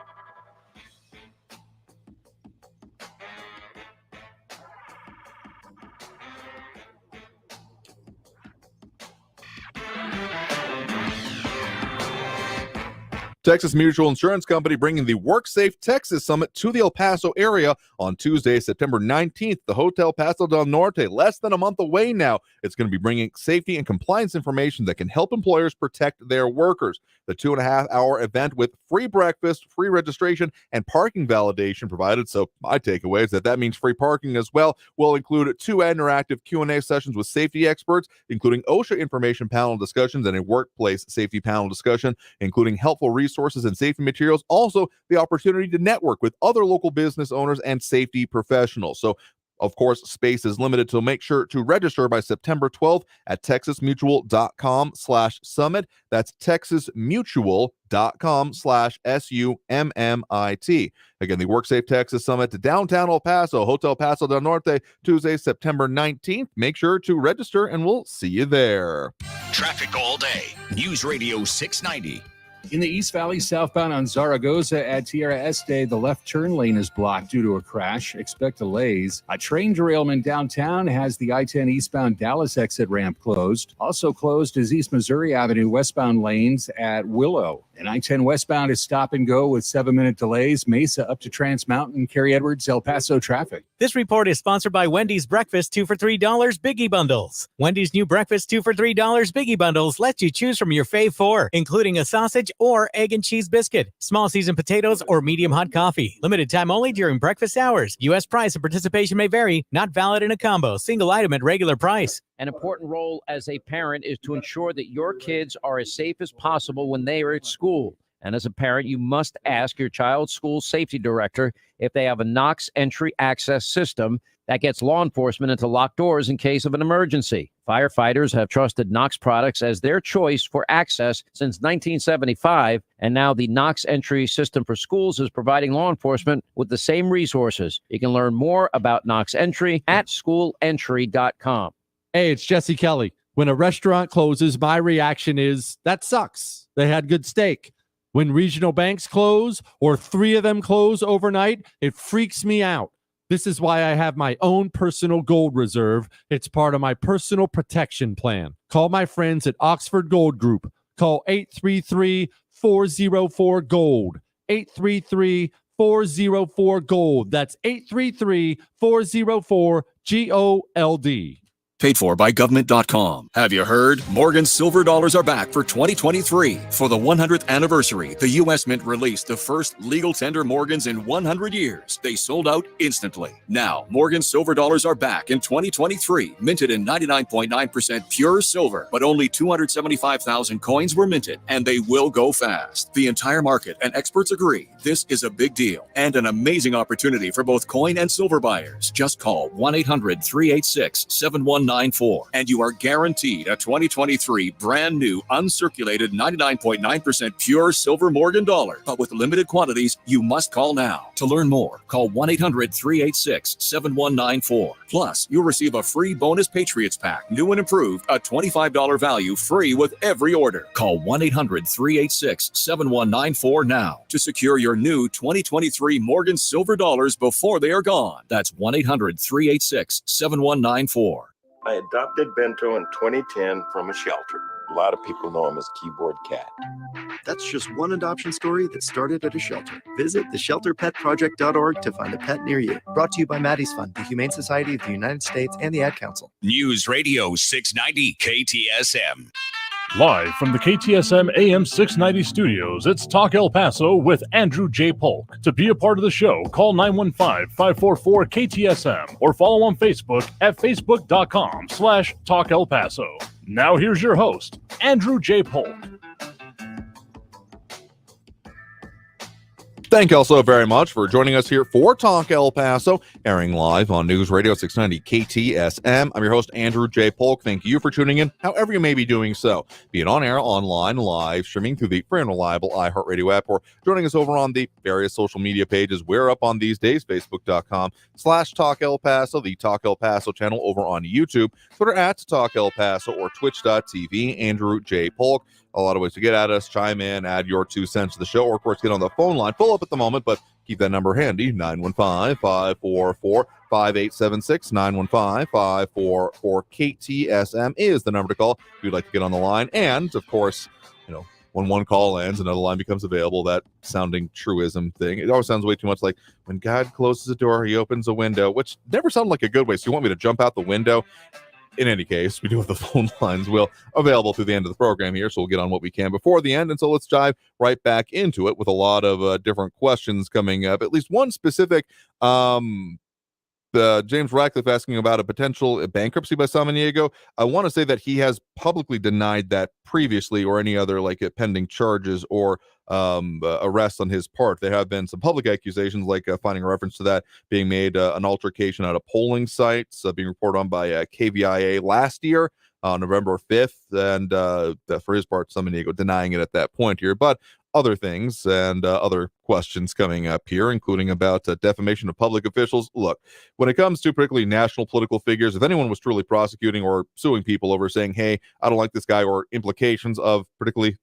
Texas Mutual Insurance Company bringing the WorkSafe Texas Summit to the El Paso area on Tuesday, September 19th. The Hotel Paso del Norte, less than a month away now. It's going to be bringing safety and compliance information that can help employers protect their workers. The 2.5-hour event with free breakfast, free registration, and parking validation provided. So my takeaway is that means free parking as well. Will include 2 interactive Q&A sessions with safety experts, including OSHA information panel discussions and a workplace safety panel discussion, including helpful resources and safety materials. Also, the opportunity to network with other local business owners and safety professionals. So, of course, space is limited, so make sure to register by September 12th at texasmutual.com/summit. That's texasmutual.com/SUMMIT. Again, the WorkSafe Texas Summit to downtown El Paso, Hotel Paso del Norte, Tuesday, September 19th. Make sure to register, and we'll see you there. Traffic all day. News Radio 690. In the East Valley, southbound on Zaragoza at Tierra Este, the left turn lane is blocked due to a crash. Expect delays. A train derailment downtown has the I-10 eastbound Dallas exit ramp closed. Also closed is East Missouri Avenue westbound lanes at Willow. And I-10 westbound is stop and go with 7-minute delays. Mesa up to Trans Mountain, Cary Edwards, El Paso traffic. This report is sponsored by Wendy's Breakfast 2 for $3 Biggie Bundles. Wendy's new Breakfast 2 for $3 Biggie Bundles lets you choose from your fave 4, including a sausage or egg and cheese biscuit, small seasoned potatoes, or medium hot coffee. Limited time only during breakfast hours. U.S. price and participation may vary. Not valid in a combo. Single item at regular price. An important role as a parent is to ensure that your kids are as safe as possible when they are at school. And as a parent, you must ask your child's school safety director if they have a Knox entry access system that gets law enforcement into locked doors in case of an emergency. Firefighters have trusted Knox products as their choice for access since 1975, and now the Knox entry system for schools is providing law enforcement with the same resources. You can learn more about Knox entry at schoolentry.com. Hey, it's Jesse Kelly. When a restaurant closes, my reaction is, that sucks. They had good steak. When regional banks close or 3 of them close overnight, it freaks me out. This is why I have my own personal gold reserve. It's part of my personal protection plan. Call my friends at Oxford Gold Group. Call 833-404-GOLD. 833-404-GOLD. That's 833-404-GOLD. Paid for by government.com. Have you heard? Morgan's silver dollars are back for 2023. For the 100th anniversary, the U.S. Mint released the first legal tender Morgans in 100 years. They sold out instantly. Now, Morgan's silver dollars are back in 2023, minted in 99.9% pure silver, but only 275,000 coins were minted, and they will go fast. The entire market and experts agree this is a big deal and an amazing opportunity for both coin and silver buyers. Just call 1-800-386-7199 7194, and you are guaranteed a 2023 brand new uncirculated 99.9% pure silver Morgan dollar. But with limited quantities, you must call now. To learn more, call 1-800-386-7194. Plus, you'll receive a free bonus Patriots pack, new and improved, a $25 value free with every order. Call 1-800-386-7194 now to secure your new 2023 Morgan silver dollars before they are gone. That's 1-800-386-7194. I adopted Bento in 2010 from a shelter. A lot of people know him as Keyboard Cat. That's just one adoption story that started at a shelter. Visit theshelterpetproject.org to find a pet near you. Brought to you by Maddie's Fund, the Humane Society of the United States, and the Ad Council. News Radio 690 KTSM. Live from the KTSM AM 690 studios, it's Talk El Paso with Andrew J. Polk. To be a part of the show, call 915-544-KTSM or follow on Facebook at facebook.com/Talk El Paso. Now here's your host, Andrew J. Polk. Thank you all so very much for joining us here for Talk El Paso, airing live on News Radio 690 KTSM. I'm your host, Andrew J. Polk. Thank you for tuning in, however you may be doing so, be it on air, online, live, streaming through the free and reliable iHeartRadio app, or joining us over on the various social media pages. We're up on these days, facebook.com/Talk El Paso, the Talk El Paso channel over on YouTube, Twitter at Talk El Paso, or twitch.tv, Andrew J. Polk. A lot of ways to get at us, chime in, add your 2 cents to the show, or of course get on the phone line. Full up at the moment, but keep that number handy, 915-544-5876, 915-544-KTSM is the number to call if you'd like to get on the line. And of course, when one call ends, another line becomes available, that sounding truism thing. It always sounds way too much like when God closes a door, he opens a window, which never sounded like a good way. So you want me to jump out the window? In any case, we do have the phone lines available through the end of the program here, so we'll get on what we can before the end. And so let's dive right back into it with a lot of different questions coming up. At least one specific, James Ratcliffe asking about a potential bankruptcy by Samaniego. I want to say that he has publicly denied that previously, or any other pending charges or arrests on his part. There have been some public accusations, finding a reference to that being made, an altercation at a polling site, being reported on by KVIA last year on November 5th, and for his part, Samaniego denying it at that point here. But other things and other questions coming up here, including about defamation of public officials. Look, when it comes to particularly national political figures, if anyone was truly prosecuting or suing people over saying, hey, I don't like this guy, or implications of particularly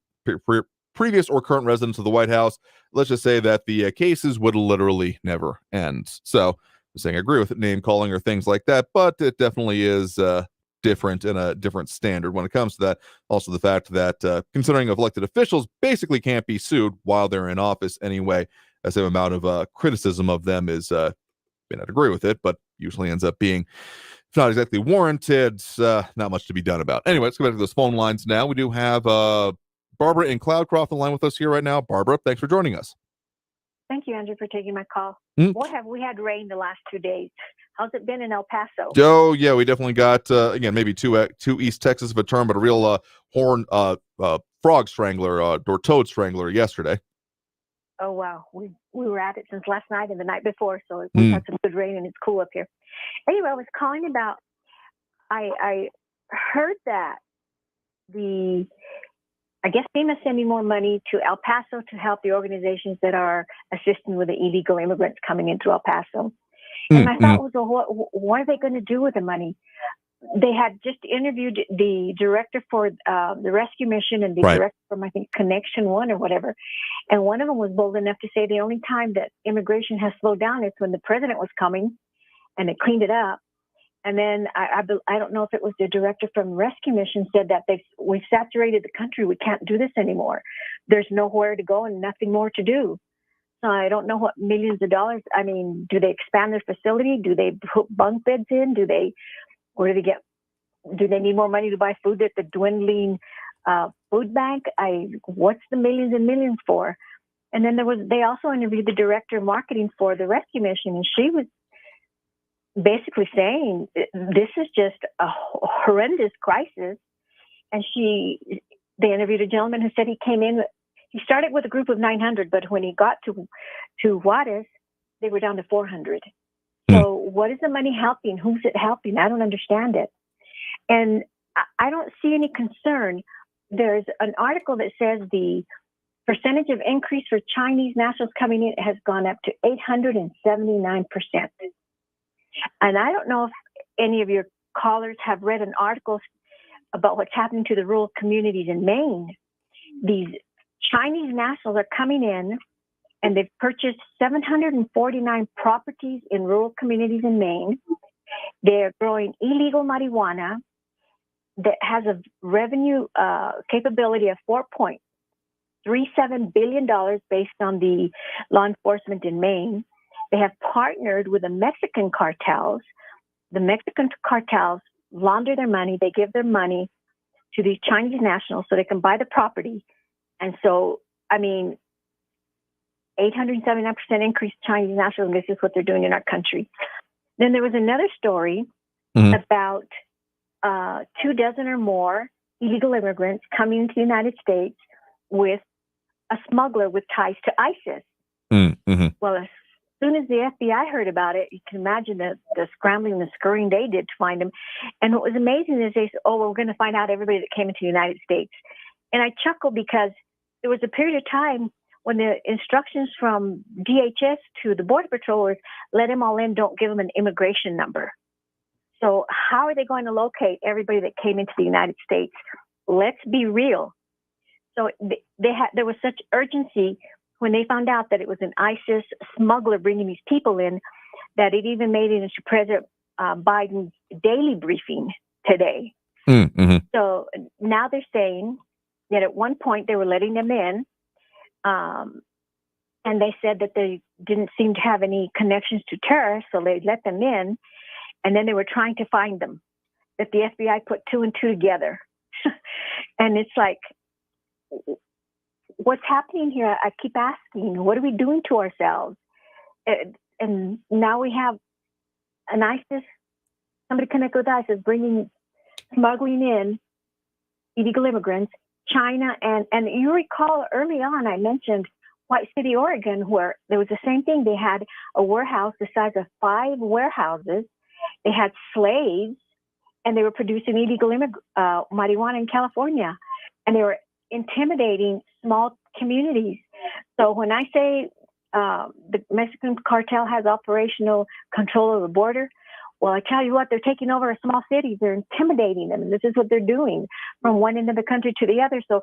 previous or current residents of the White House, let's just say that the cases would literally never end. So I'm saying I agree with it, name calling or things like that, but it definitely is different and a different standard when it comes to that. Also, the fact that considering elected officials basically can't be sued while they're in office anyway, the same amount of criticism of them is, may not agree with it, but usually ends up being, if not exactly warranted, not much to be done about. Anyway, let's go back to those phone lines now. We do have Barbara in Cloudcroft on the line with us here right now. Barbara, thanks for joining us. Thank you, Andrew, for taking my call. What have we had rain the last 2 days? How's it been in El Paso? Oh, yeah, we definitely got, again, maybe two East Texas of a term, but a real frog strangler or toad strangler yesterday. Oh, wow. We were at it since last night and the night before, so we've had some good rain and it's cool up here. Anyway, I was calling about, I heard that I guess FEMA sending more money to El Paso to help the organizations that are assisting with the illegal immigrants coming into El Paso. And my thought was, well, what are they going to do with the money? They had just interviewed the director for the rescue mission and the director from, I think, Connection One or whatever. And one of them was bold enough to say the only time that immigration has slowed down is when the president was coming and it cleaned it up. And then I don't know if it was the director from Rescue Mission said that we've saturated the country. We can't do this anymore. There's nowhere to go and nothing more to do. So I don't know what millions of dollars. I mean, do they expand their facility? Do they put bunk beds in? Do they need more money to buy food at the dwindling food bank? What's the millions and millions for? And then they also interviewed the director of marketing for the Rescue Mission, and she was basically saying this is just a horrendous crisis. And they interviewed a gentleman who said he started with a group of 900, but when he got to Juarez, they were down to 400. So what is the money helping? Who's it helping? I don't understand it. And I don't see any concern. There's an article that says the percentage of increase for Chinese nationals coming in has gone up to 879%. And I don't know if any of your callers have read an article about what's happening to the rural communities in Maine. These Chinese nationals are coming in and they've purchased 749 properties in rural communities in Maine. They're growing illegal marijuana that has a revenue capability of $4.37 billion based on the law enforcement in Maine. They have partnered with the Mexican cartels. The Mexican cartels launder their money. They give their money to these Chinese nationals so they can buy the property. And so, 879% increase Chinese nationals, and this is what they're doing in our country. Then there was another story about 24 or more illegal immigrants coming into the United States with a smuggler with ties to ISIS. Well, as soon as the FBI heard about it, you can imagine the scrambling and the scurrying they did to find them. And what was amazing is they said, we're going to find out everybody that came into the United States. And I chuckle because there was a period of time when the instructions from DHS to the Border Patrol was, let them all in, don't give them an immigration number. So how are they going to locate everybody that came into the United States? Let's be real. So there was such urgency when they found out that it was an ISIS smuggler bringing these people in, that it even made it into President Biden's daily briefing today. So now they're saying that at one point they were letting them in, and they said that they didn't seem to have any connections to terrorists, so they let them in, and then they were trying to find them, that the FBI put 2 and 2 together. And it's like, what's happening here? I keep asking, what are we doing to ourselves? And now we have an ISIS, somebody connected with ISIS, smuggling in illegal immigrants, China. And you recall early on, I mentioned White City, Oregon, where there was the same thing. They had a warehouse the size of 5 warehouses. They had slaves, and they were producing illegal marijuana in California. And they were intimidating small communities. So when I say the Mexican cartel has operational control of the border, well, I tell you what, they're taking over small cities. They're intimidating them. And this is what they're doing from one end of the country to the other. So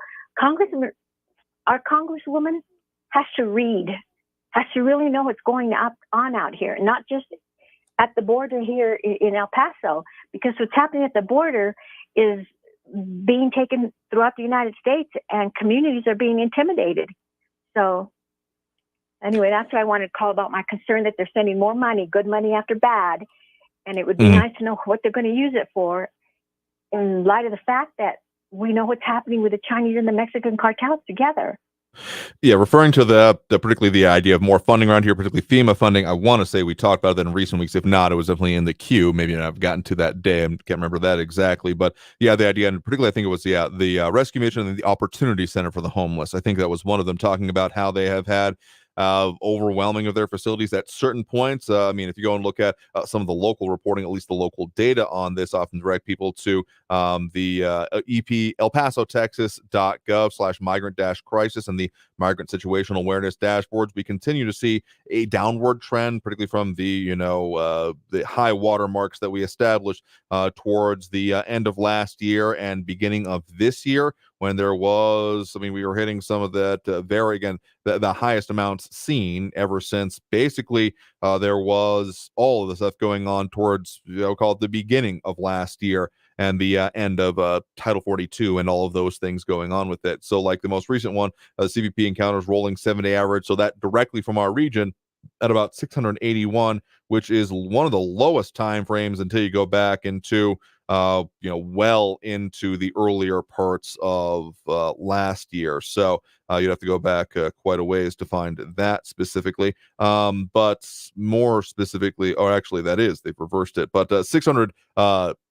our Congresswoman has to read, has to really know what's going on out here, not just at the border here in El Paso, because what's happening at the border is being taken throughout the United States, and communities are being intimidated. So anyway, that's what I wanted to call about my concern that they're sending more money, good money after bad. And it would be nice to know what they're going to use it for in light of the fact that we know what's happening with the Chinese and the Mexican cartels together. Yeah, referring to particularly the idea of more funding around here, particularly FEMA funding, I want to say we talked about that in recent weeks. If not, it was definitely in the queue. Maybe I've gotten to that day. I can't remember that exactly. But yeah, the idea, and particularly I think it was the Rescue Mission and the Opportunity Center for the Homeless. I think that was one of them, talking about how they have had overwhelming of their facilities at certain points. If you go and look at some of the local reporting, at least the local data on this often direct people to the EP El Paso, Texas.gov/migrant-crisis and the migrant situational awareness dashboards. We continue to see a downward trend, particularly from the high water marks that we established towards the end of last year and beginning of this year, when there was, we were hitting some of that the highest amounts seen ever since basically there was all of the stuff going on towards, call it the beginning of last year and the end of Title 42 and all of those things going on with it. So like the most recent one, CBP encounters rolling 7-day average. So that directly from our region at about 681, which is one of the lowest time frames until you go back into well into the earlier parts of last year. So you'd have to go back quite a ways to find that specifically. But more specifically, or actually that is, they've reversed it, but 600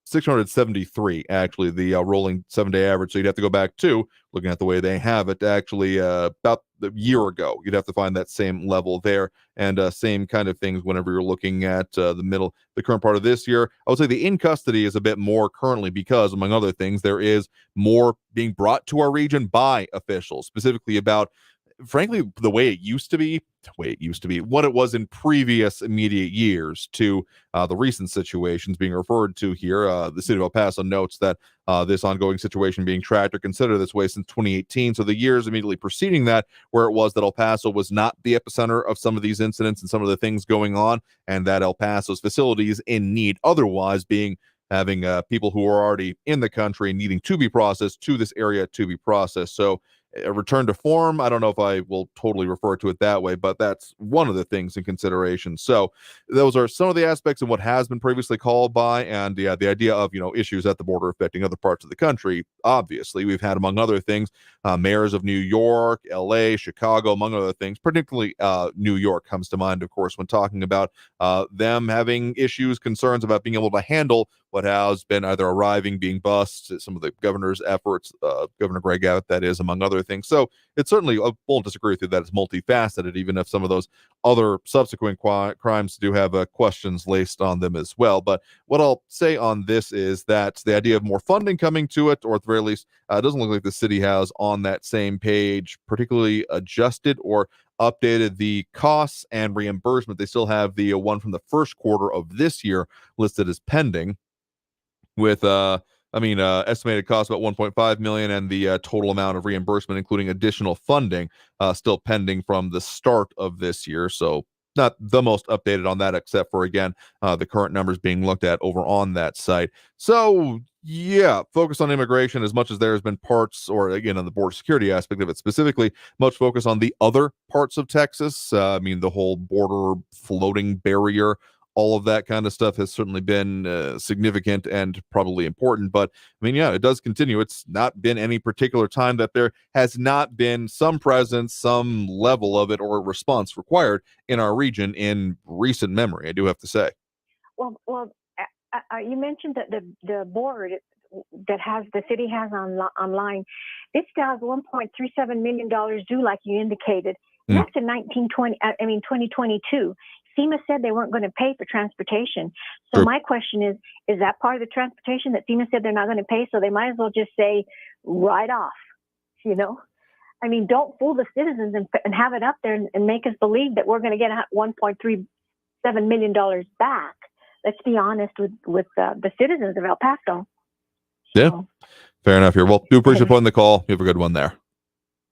673, actually, the rolling 7-day average. So you'd have to go back to, looking at the way they have it, actually about a year ago. You'd have to find that same level there, and same kind of things whenever you're looking at the current part of this year. I would say the in custody is a bit more currently because, among other things, there is more being brought to our region by officials, specifically about, frankly, the way it used to be, what it was in previous immediate years to the recent situations being referred to here. The city of El Paso notes that this ongoing situation being tracked or considered this way since 2018. So the years immediately preceding that, where it was that El Paso was not the epicenter of some of these incidents and some of the things going on, and that El Paso's facilities in need otherwise having people who are already in the country needing to be processed to this area to be processed. So a return to form, I don't know if I will totally refer to it that way, but that's one of the things in consideration. So those are some of the aspects of what has been previously called by, and the idea of, issues at the border affecting other parts of the country. Obviously, we've had, among other things, mayors of New York, LA, Chicago, among other things, particularly New York comes to mind, of course, when talking about them having issues, concerns about being able to handle what has been either arriving, being bused, some of the governor's efforts, Governor Greg Abbott, that is, among other things. So it's certainly, I won't disagree with you that it's multifaceted, even if some of those other subsequent crimes do have questions laced on them as well. But what I'll say on this is that the idea of more funding coming to it, or at the very least, it doesn't look like the city has on that same page particularly adjusted or updated the costs and reimbursement. They still have the one from the first quarter of this year listed as pending, with estimated cost about 1.5 million, and the total amount of reimbursement, including additional funding, still pending from the start of this year. So not the most updated on that, except for, again, the current numbers being looked at over on that site. So yeah, focus on immigration as much as there has been parts, or again, on the border security aspect of it specifically, much focus on the other parts of Texas. The whole border floating barrier, all of that kind of stuff has certainly been significant and probably important. But it does continue. It's not been any particular time that there has not been some presence, some level of it, or response required in our region in recent memory, I do have to say. Well, you mentioned that the board that the city has online, it still has $1.37 million due, like you indicated. That's in 2022. FEMA said they weren't going to pay for transportation. So my question is that part of the transportation that FEMA said they're not going to pay? So they might as well just say, write off, don't fool the citizens and have it up there and make us believe that we're going to get $1.37 million back. Let's be honest with the citizens of El Paso. Yeah, fair enough here. Well, do appreciate putting the call. You have a good one there.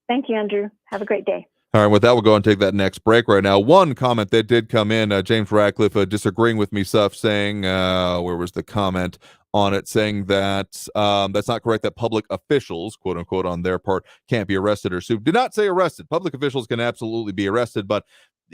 Thank you, Andrew. Have a great day. All right, with that, we'll go and take that next break right now. One comment that did come in, James Ratcliffe disagreeing with me, saying, where was the comment on it, saying that that's not correct, that public officials, quote unquote, on their part, can't be arrested or sued. Did not say arrested. Public officials can absolutely be arrested, but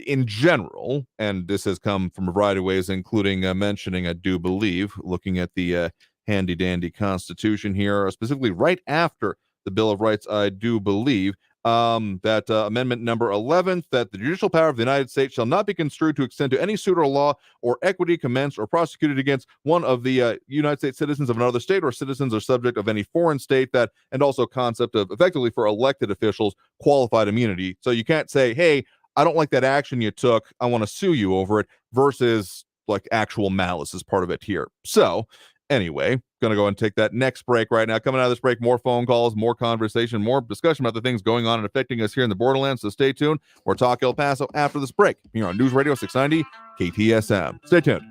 in general, and this has come from a variety of ways, including mentioning, I do believe, looking at the handy-dandy Constitution here, specifically right after the Bill of Rights, I do believe, that amendment number 11, that the judicial power of the United States shall not be construed to extend to any suit or law or equity commenced or prosecuted against one of the United States citizens of another state, or citizens or subject of any foreign state, that, and also concept of, effectively for elected officials, qualified immunity. So you can't say, hey, I don't like that action you took, I want to sue you over it, versus like actual malice is part of it here. So anyway, going to go and take that next break right now. Coming out of this break, more phone calls, more conversation, more discussion about the things going on and affecting us here in the Borderlands. So stay tuned. We're Talk El Paso after this break here on News Radio 690 KTSM. Stay tuned.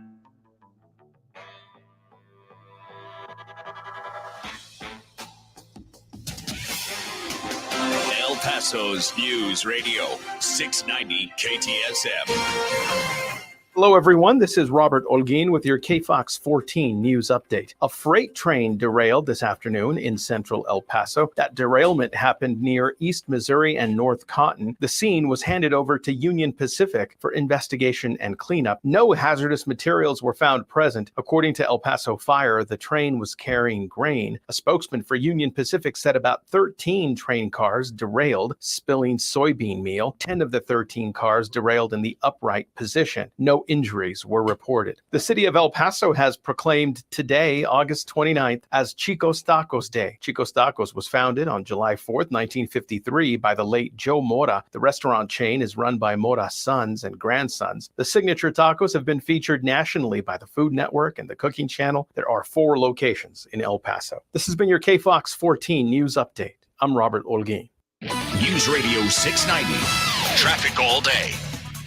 El Paso's News Radio 690 KTSM. Hello, everyone. This is Robert Olguin with your KFOX 14 news update. A freight train derailed this afternoon in central El Paso. That derailment happened near East Missouri and North Cotton. The scene was handed over to Union Pacific for investigation and cleanup. No hazardous materials were found present. According to El Paso Fire, the train was carrying grain. A spokesman for Union Pacific said about 13 train cars derailed, spilling soybean meal. 10 of the 13 cars derailed in the upright position. No injuries were reported. The city of El Paso has proclaimed today, August 29th, as Chico's Tacos Day. Chico's Tacos was founded on July 4th, 1953 by the late Joe Mora. The restaurant chain is run by Mora's sons and grandsons. The signature tacos have been featured nationally by the Food Network and the Cooking Channel. There are 4 locations in El Paso. This has been your KFOX 14 News Update. I'm Robert Olguin. News Radio 690. Traffic all day.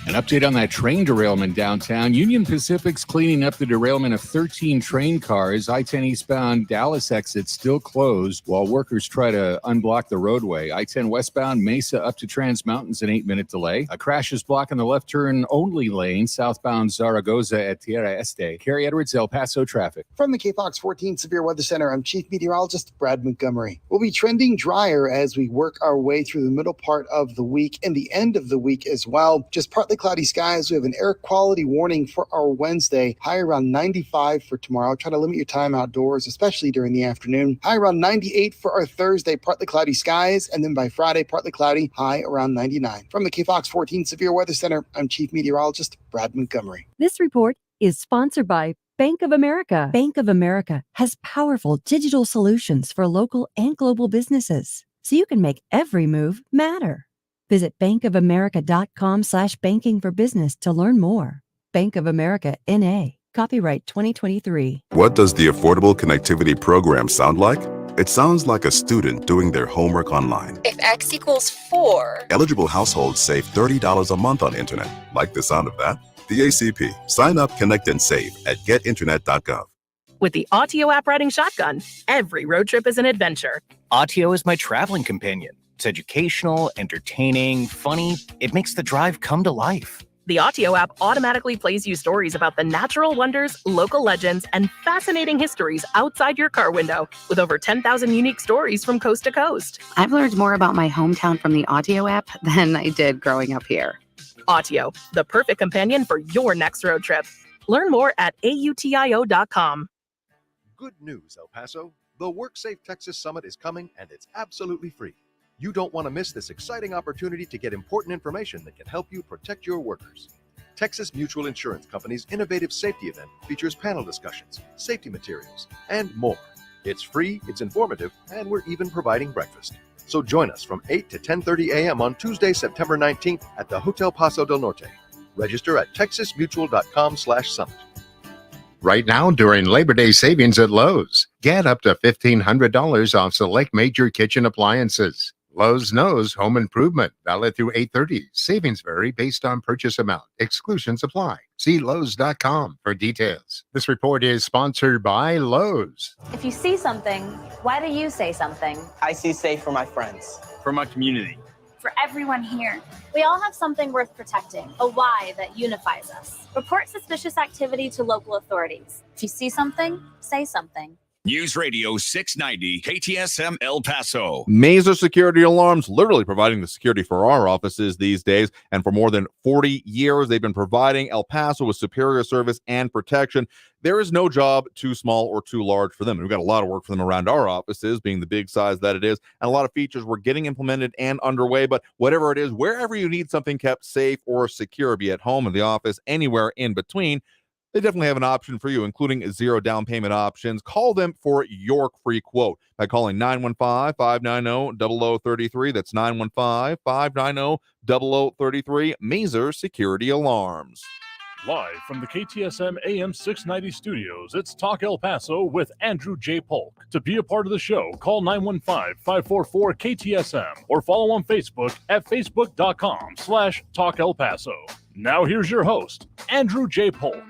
An update on that train derailment downtown. Union Pacific's cleaning up the derailment of 13 train cars. I-10 eastbound Dallas exit still closed while workers try to unblock the roadway. I-10 westbound Mesa up to Trans Mountain's an 8-minute delay. A crash is blocking the left turn only lane southbound Zaragoza at Tierra Este. Carrie Edwards, El Paso traffic. From the KFOX 14 Severe Weather Center, I'm Chief Meteorologist Brad Montgomery. We'll be trending drier as we work our way through the middle part of the week and the end of the week as well. Just partly cloudy skies. We have an air quality warning for our Wednesday. High around 95 for tomorrow. Try to limit your time outdoors, especially during the afternoon. High around 98 for our Thursday. Partly cloudy skies. And then by Friday, partly cloudy. High around 99. From the KFOX 14 Severe Weather Center, I'm Chief Meteorologist Brad Montgomery. This report is sponsored by Bank of America. Bank of America has powerful digital solutions for local and global businesses, so you can make every move matter. Visit bankofamerica.com/banking for business to learn more. Bank of America, N.A. Copyright 2023. What does the Affordable Connectivity Program sound like? It sounds like a student doing their homework online. If X equals 4. Eligible households save $30 a month on internet. Like the sound of that? The ACP. Sign up, connect, and save at getinternet.gov. With the Autio app riding shotgun, every road trip is an adventure. Autio is my traveling companion. It's educational, entertaining, funny. It makes the drive come to life. The Autio app automatically plays you stories about the natural wonders, local legends, and fascinating histories outside your car window, with over 10,000 unique stories from coast to coast. I've learned more about my hometown from the Autio app than I did growing up here. Autio, the perfect companion for your next road trip. Learn more at autio.com. Good news, El Paso. The WorkSafe Texas Summit is coming, and it's absolutely free. You don't want to miss this exciting opportunity to get important information that can help you protect your workers. Texas Mutual Insurance Company's innovative safety event features panel discussions, safety materials, and more. It's free, it's informative, and we're even providing breakfast. So join us from 8 to 10:30 a.m. on Tuesday, September 19th at the Hotel Paso del Norte. Register at texasmutual.com/summit. Right now, during Labor Day savings at Lowe's, get up to $1,500 off select major kitchen appliances. Lowe's knows home improvement, valid through 8/30. Savings vary based on purchase amount. Exclusions apply. See Lowe's.com for details. This report is sponsored by Lowe's. If you see something, why do you say something? I see safe for my friends. For my community. For everyone here. We all have something worth protecting, a why that unifies us. Report suspicious activity to local authorities. If you see something, say something. News Radio 690 KTSM El Paso. Mazer Security Alarms, literally providing the security for our offices these days. And for more than 40 years, they've been providing El Paso with superior service and protection. There is no job too small or too large for them. And we've got a lot of work for them around our offices, being the big size that it is. And a lot of features we're getting implemented and underway. But whatever it is, wherever you need something kept safe or secure, be at home, in the office, anywhere in between, they definitely have an option for you, including 0 down payment options. Call them for your free quote by calling 915-590-0033. That's 915-590-0033. Mazer Security Alarms. Live from the KTSM AM 690 studios, it's Talk El Paso with Andrew J. Polk. To be a part of the show, call 915-544-KTSM or follow on Facebook at facebook.com/Talk El Paso. Now here's your host, Andrew J. Polk.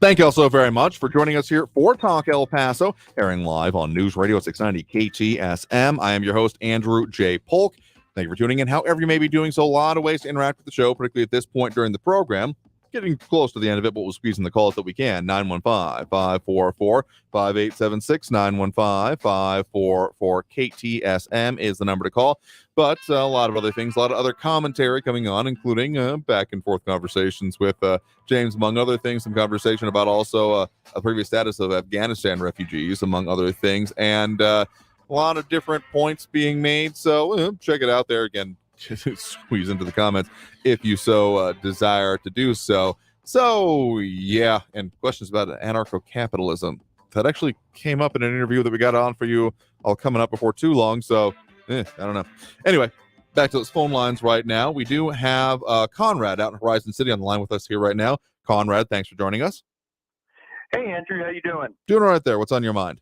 Thank you all so very much for joining us here for Talk El Paso, airing live on News Radio 690 KTSM. I am your host, Andrew J. Polk. Thank you for tuning in. However you may be doing so, a lot of ways to interact with the show, particularly at this point during the program. Getting close to the end of it, but we'll squeeze in the calls that we can. 915-544-5876. 915-544-KTSM is the number to call. But a lot of other things, a lot of other commentary coming on, including back and forth conversations with James, among other things, some conversation about also a previous status of Afghanistan refugees, among other things, and a lot of different points being made. So check it out there again. squeeze into the comments if you so desire to do so. So, yeah, and questions about anarcho-capitalism. That actually came up in an interview that we got on for you all coming up before too long, so I don't know. Anyway, back to those phone lines right now. We do have Conrad out in Horizon City on the line with us here right now. Conrad, thanks for joining us. Hey, Andrew, how you doing? Doing all right there. What's on your mind?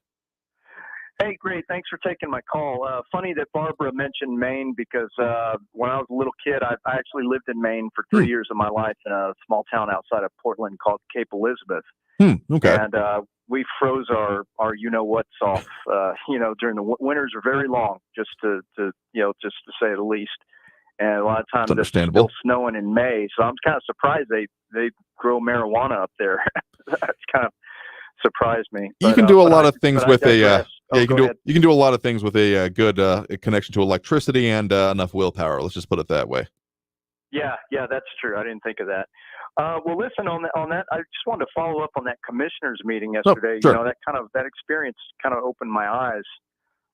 Hey, great. Thanks for taking my call. Funny that Barbara mentioned Maine because when I was a little kid, I actually lived in Maine for 3 years of my life in a small town outside of Portland called Cape Elizabeth. Okay. And we froze our you-know-what's off, during the winters are very long, just to say the least. And a lot of times it's still snowing in May. So I'm kind of surprised they grow marijuana up there. That's kind of surprised me. You can do a lot of things with you can do a lot of things with a good connection to electricity and enough willpower. Let's just put it that way. Yeah, that's true. I didn't think of that. Well, listen, on that, I just wanted to follow up on that commissioners meeting yesterday. Sure. That experience kind of opened my eyes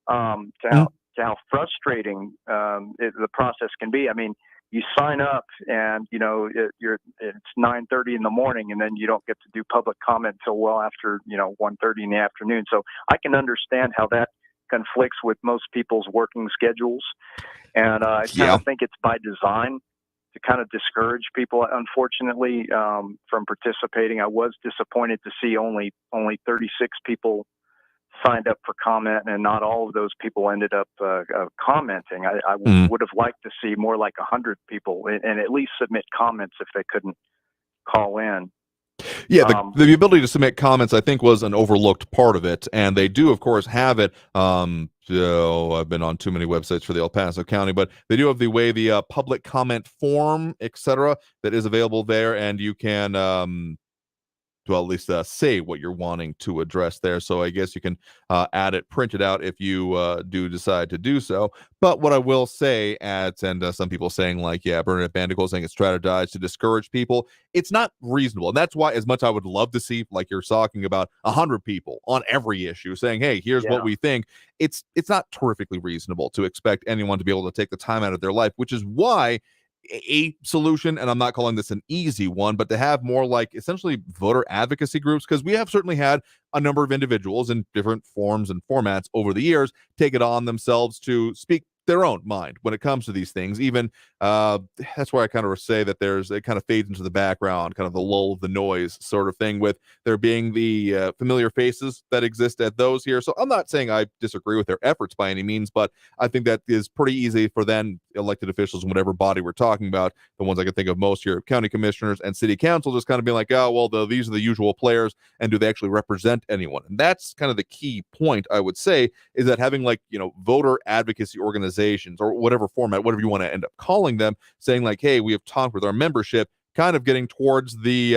to how frustrating the process can be. I mean, you sign up and it's 9:30 in the morning, and then you don't get to do public comment till well after 1:30 in the afternoon. So I can understand how that conflicts with most people's working schedules, and I kind of think it's by design to kind of discourage people, unfortunately, from participating. I was disappointed to see only 36 people signed up for comment, and not all of those people ended up commenting. I would have liked to see more like 100 people and at least submit comments if they couldn't call in. Yeah, the ability to submit comments, I think, was an overlooked part of it, and they do, of course, have it. So I've been on too many websites for the El Paso County, but they do have the public comment form, etc., that is available there, and you can at least say what you're wanting to address there. So I guess you can add it, print it out if you do decide to do so. But what I will say, and some people saying Bernadette Bandicoot saying it's strategized to discourage people, it's not reasonable. And that's why, as much I would love to see, like you're talking about, 100 people on every issue saying, hey, here's what we think. It's not terrifically reasonable to expect anyone to be able to take the time out of their life, which is why a solution, and I'm not calling this an easy one, but to have more like essentially voter advocacy groups, because we have certainly had a number of individuals in different forms and formats over the years take it on themselves to speak their own mind when it comes to these things. Even that's why I kind of say that it kind of fades into the background, kind of the lull of the noise sort of thing, with there being the familiar faces that exist at those here. So I'm not saying I disagree with their efforts by any means, but I think that is pretty easy for then elected officials in whatever body we're talking about, the ones I can think of most here, county commissioners and city council, just kind of being like, oh, well, these are the usual players, and do they actually represent anyone? And that's kind of the key point, I would say, is that having voter advocacy organizations, or whatever format, whatever you want to end up calling them, saying like, hey, we have talked with our membership, kind of getting towards the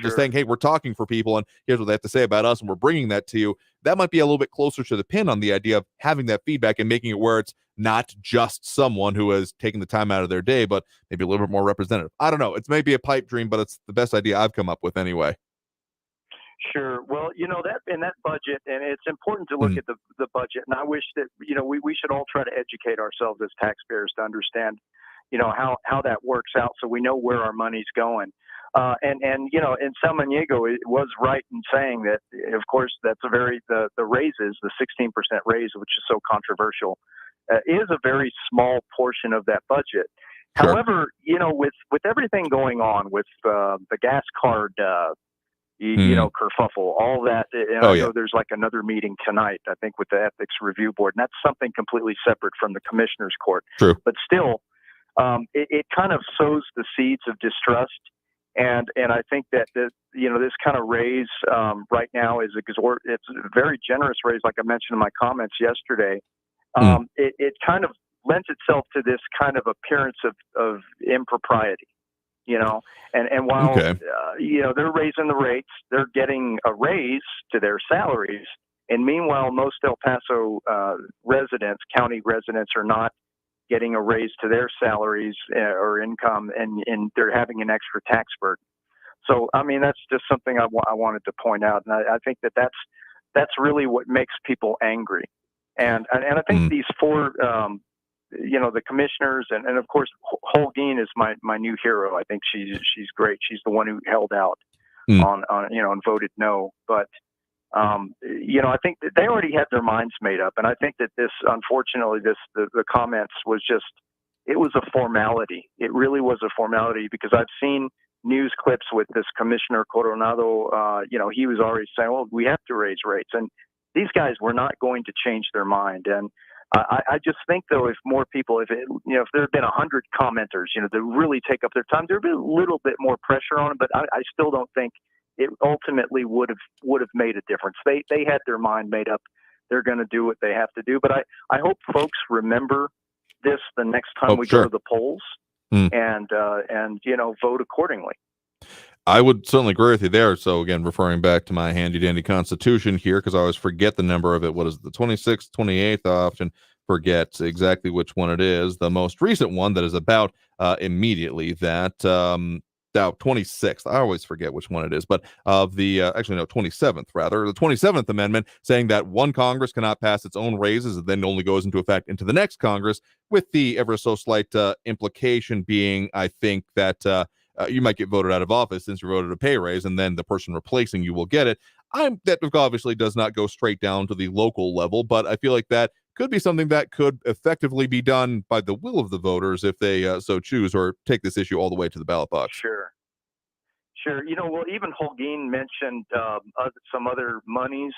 just saying, hey, we're talking for people, and here's what they have to say about us, and we're bringing that to you. That might be a little bit closer to the pin on the idea of having that feedback and making it where it's not just someone who has taken the time out of their day, but maybe a little bit more representative. I don't know. It's maybe a pipe dream, but it's the best idea I've come up with anyway. Sure. Well, that in that budget, and it's important to look at the budget. And I wish that, we should all try to educate ourselves as taxpayers to understand, how that works out, so we know where our money's going. And in Samaniego, it was right in saying that, of course, that's the raises, the 16% raise, which is so controversial, is a very small portion of that budget. Sure. However, with everything going on with the gas card, kerfuffle, all that. And I know there's like another meeting tonight, I think, with the Ethics Review Board, and that's something completely separate from the Commissioner's Court. True. But still, it kind of sows the seeds of distrust. And I think that this kind of raise right now it's a very generous raise, like I mentioned in my comments yesterday. It kind of lends itself to this kind of appearance of impropriety. And while, they're raising the rates, they're getting a raise to their salaries. And meanwhile, most El Paso county residents are not getting a raise to their salaries or income, and they're having an extra tax burden. So, I mean, that's just something I wanted to point out. And I think that's really what makes people angry. And I think these four the commissioners, and of course, Holguin is my new hero. I think she's great. She's the one who held out on and voted no. But I think that they already had their minds made up, and I think that this, unfortunately, the comments was just, it was a formality. It really was a formality, because I've seen news clips with this Commissioner Coronado. He was already saying, well, we have to raise rates, and these guys were not going to change their mind. And I just think, though, if more people, if there had been 100 commenters, to really take up their time, there'd be a little bit more pressure on them. But I still don't think it ultimately would have made a difference. They had their mind made up. They're going to do what they have to do. But I hope folks remember this the next time we go to the polls, and vote accordingly. I would certainly agree with you there. So again, referring back to my handy dandy Constitution here, because I always forget the number of it. What is it, the 26th, 28th? I often forget exactly which one it is. The most recent one that is about immediately that 26th. I always forget which one it is, but of the 27th rather, the 27th Amendment, saying that one Congress cannot pass its own raises, and then only goes into effect into the next Congress, with the ever so slight implication being, I think, that you might get voted out of office since you voted a pay raise, and then the person replacing you will get it. That obviously does not go straight down to the local level, but I feel like that could be something that could effectively be done by the will of the voters if they so choose, or take this issue all the way to the ballot box. Sure. Well, even Holguin mentioned some other monies,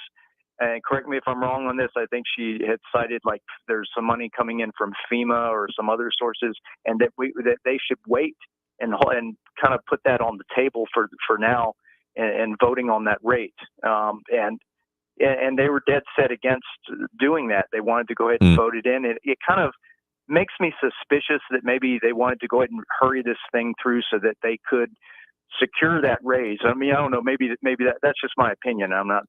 and correct me if I'm wrong on this. I think she had cited, like, there's some money coming in from FEMA or some other sources, and that they should wait and kind of put that on the table for now, and voting on that rate. And they were dead set against doing that. They wanted to go ahead and vote it in. It kind of makes me suspicious that maybe they wanted to go ahead and hurry this thing through so that they could secure that raise. I mean, I don't know. Maybe that's just my opinion. I'm not,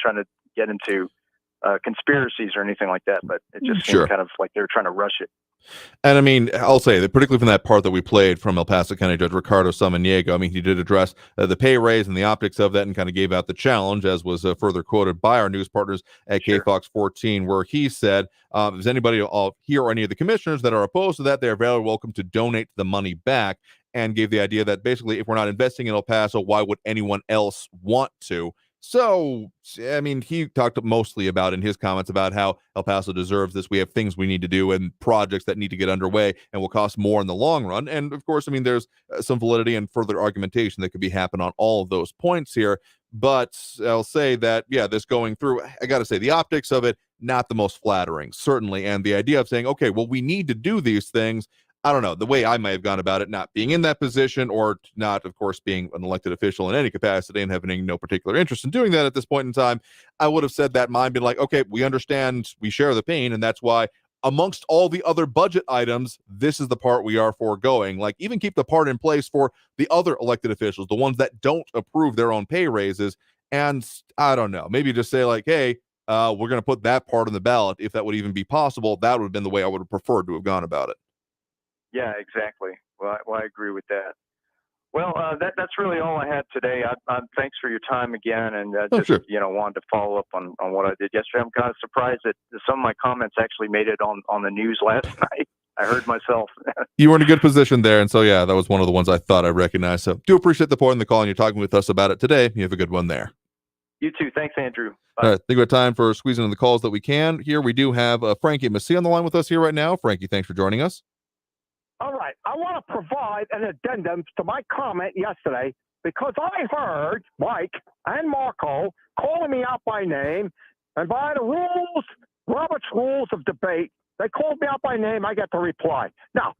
trying to get into conspiracies or anything like that, but it just seems kind of like they're trying to rush it. And I mean, I'll say that particularly from that part that we played from El Paso County Judge Ricardo Samaniego, I mean, he did address the pay raise and the optics of that, and kind of gave out the challenge, as was further quoted by our news partners at KFOX 14, where he said, if there's anybody here or any of the commissioners that are opposed to that, they are very welcome to donate the money back, and gave the idea that basically, if we're not investing in El Paso, why would anyone else want to? So, I mean, he talked mostly about, in his comments, about how El Paso deserves this. We have things we need to do and projects that need to get underway and will cost more in the long run. And of course, I mean, there's some validity and further argumentation that could be happen on all of those points here. But I'll say that, this going through, I got to say, the optics of it, not the most flattering, certainly. And the idea of saying, okay, well, we need to do these things. I don't know, the way I might have gone about it, not being in that position, or not, of course, being an elected official in any capacity and having no particular interest in doing that at this point in time, I would have said that mine, been like, okay, we understand, we share the pain, and that's why amongst all the other budget items, this is the part we are foregoing. Like, even keep the part in place for the other elected officials, the ones that don't approve their own pay raises. And I don't know, maybe just say like, hey, we're going to put that part on the ballot, if that would even be possible. That would have been the way I would have preferred to have gone about it. Yeah, exactly. Well, I agree with that. Well, that's really all I had today. Thanks for your time again, and wanted to follow up on what I did yesterday. I'm kind of surprised that some of my comments actually made it on the news last night. I heard myself. You were in a good position there, and so that was one of the ones I thought I recognized. So do appreciate the point in the call, and you're talking with us about it today. You have a good one there. You too. Thanks, Andrew. Bye. All right, I think we have time for squeezing in the calls that we can. Here we do have Frankie Massey on the line with us here right now. Frankie, thanks for joining us. All right. I want to provide an addendum to my comment yesterday, because I heard Mike and Marco calling me out by name, and by the rules, Robert's rules of debate, they called me out by name. I get to reply. Now,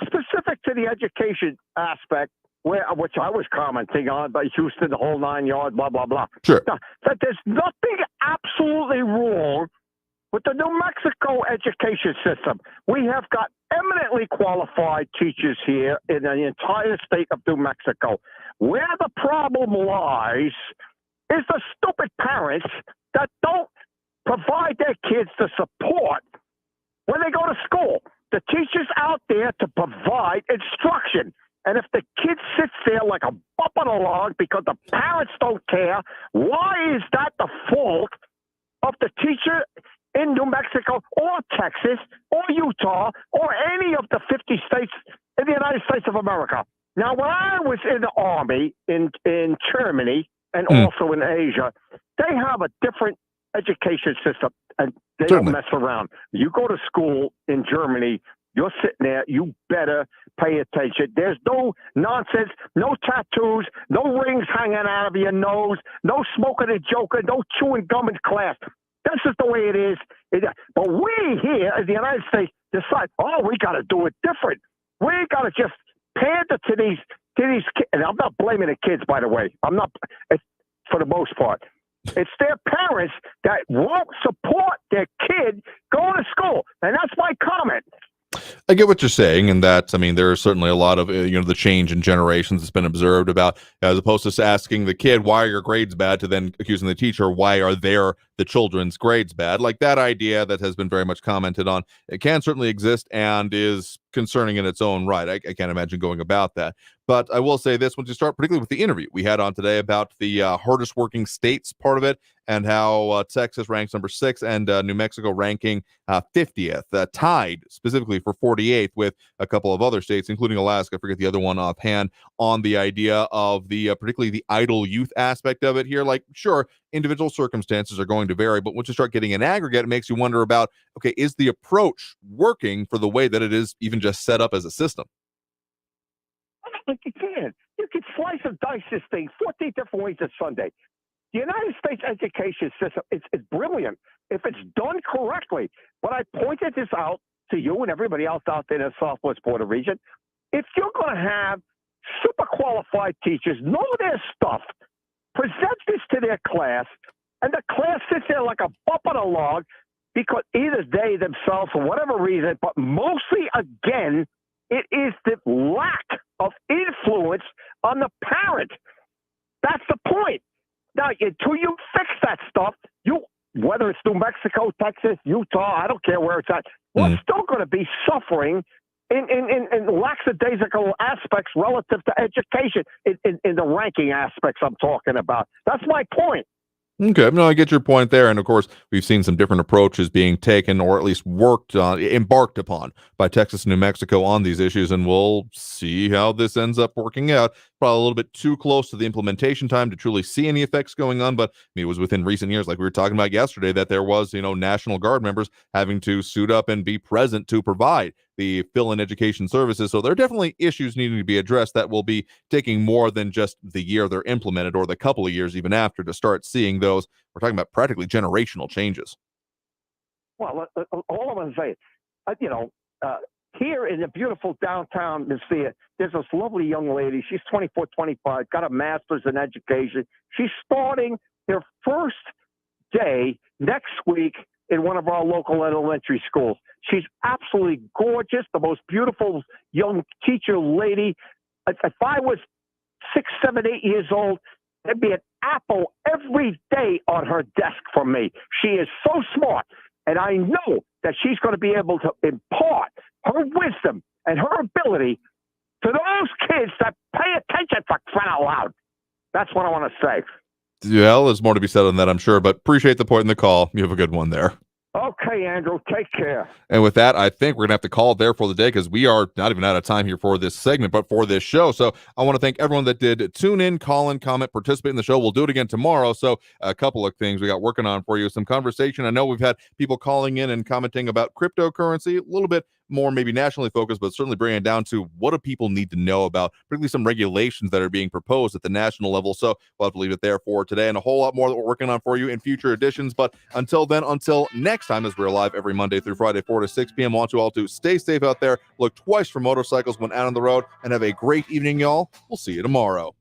specific to the education aspect, which I was commenting on, by Houston, the whole 9 yards, blah, blah, blah. Sure. Now, that there's nothing absolutely wrong with the New Mexico education system. We have got eminently qualified teachers here in the entire state of New Mexico. Where the problem lies is the stupid parents that don't provide their kids the support when they go to school. The teacher's out there to provide instruction. And if the kid sits there like a bump on a log because the parents don't care, why is that the fault of the teacher in New Mexico or Texas or Utah or any of the 50 states in the United States of America. Now, when I was in the Army in Germany and also in Asia, they have a different education system, and they don't mess around. You go to school in Germany, you're sitting there, you better pay attention. There's no nonsense, no tattoos, no rings hanging out of your nose, no smoking and joking, no chewing gum in class. This is the way it is. But we here in the United States decide, we got to do it different. We got to just pander to these kids. And I'm not blaming the kids, by the way. I'm not, for the most part. It's their parents that won't support their kid going to school. And that's my comment. I get what you're saying, and that, I mean, there is certainly a lot of, the change in generations that's been observed about, as opposed to asking the kid, why are your grades bad, to then accusing the teacher, why are the children's grades bad? Like, that idea that has been very much commented on, it can certainly exist and is concerning in its own right. I can't imagine going about that. But I will say this, once you start, particularly with the interview we had on today about the hardest working states part of it, and how Texas ranks number 6 and New Mexico ranking 50th, tied specifically for 48th with a couple of other states, including Alaska. I forget the other one offhand, on the idea of the particularly the idle youth aspect of it here. Like, sure, individual circumstances are going to vary, but once you start getting an aggregate, it makes you wonder about, okay, is the approach working for the way that it is even just set up as a system? You can slice and dice this thing 14 different ways at Sunday. The United States education system is brilliant if it's done correctly. But I pointed this out to you and everybody else out there in the Southwest border region. If you're going to have super qualified teachers, know their stuff, present this to their class, and the class sits there like a bump on a log because either they themselves, for whatever reason, but mostly, again, it is the lack of influence on the parent. That's the point. Now, until you fix that stuff, whether it's New Mexico, Texas, Utah, I don't care where it's at, we're still going to be suffering in lackadaisical aspects relative to education, in the ranking aspects I'm talking about. That's my point. Okay, no, I get your point there, and of course, we've seen some different approaches being taken, or at least embarked upon by Texas and New Mexico on these issues, and we'll see how this ends up working out. Probably a little bit too close to the implementation time to truly see any effects going on, but it was within recent years, like we were talking about yesterday, that there was, National Guard members having to suit up and be present to provide the fill-in education services. So there are definitely issues needing to be addressed that will be taking more than just the year they're implemented, or the couple of years even after, to start seeing those. We're talking about practically generational changes. Well, all I'm going to say, here in the beautiful downtown Messiah, there's this lovely young lady. She's 24, 25, got a master's in education. She's starting her first day next week in one of our local elementary schools. She's absolutely gorgeous, the most beautiful young teacher lady. If I was 6, 7, 8 years old, there'd be an apple every day on her desk from me. She is so smart, and I know that she's going to be able to impart her wisdom and her ability to those kids that pay attention, for crying out loud. That's what I want to say. Yeah, there's more to be said on that, I'm sure, but appreciate the point in the call. You have a good one there. Okay, Andrew, take care. And with that, I think we're going to have to call it there for the day, because we are not even out of time here for this segment, but for this show. So I want to thank everyone that did tune in, call in, comment, participate in the show. We'll do it again tomorrow. So a couple of things we got working on for you. Some conversation. I know we've had people calling in and commenting about cryptocurrency, a little bit more maybe nationally focused, but certainly bringing it down to what do people need to know about, particularly some regulations that are being proposed at the national level. So we'll have to leave it there for today, and a whole lot more that we're working on for you in future editions. But until then, until next time, as we're live every Monday through Friday, 4 to 6 p.m., I want you all to stay safe out there, look twice for motorcycles when out on the road, and have a great evening, y'all. We'll see you tomorrow.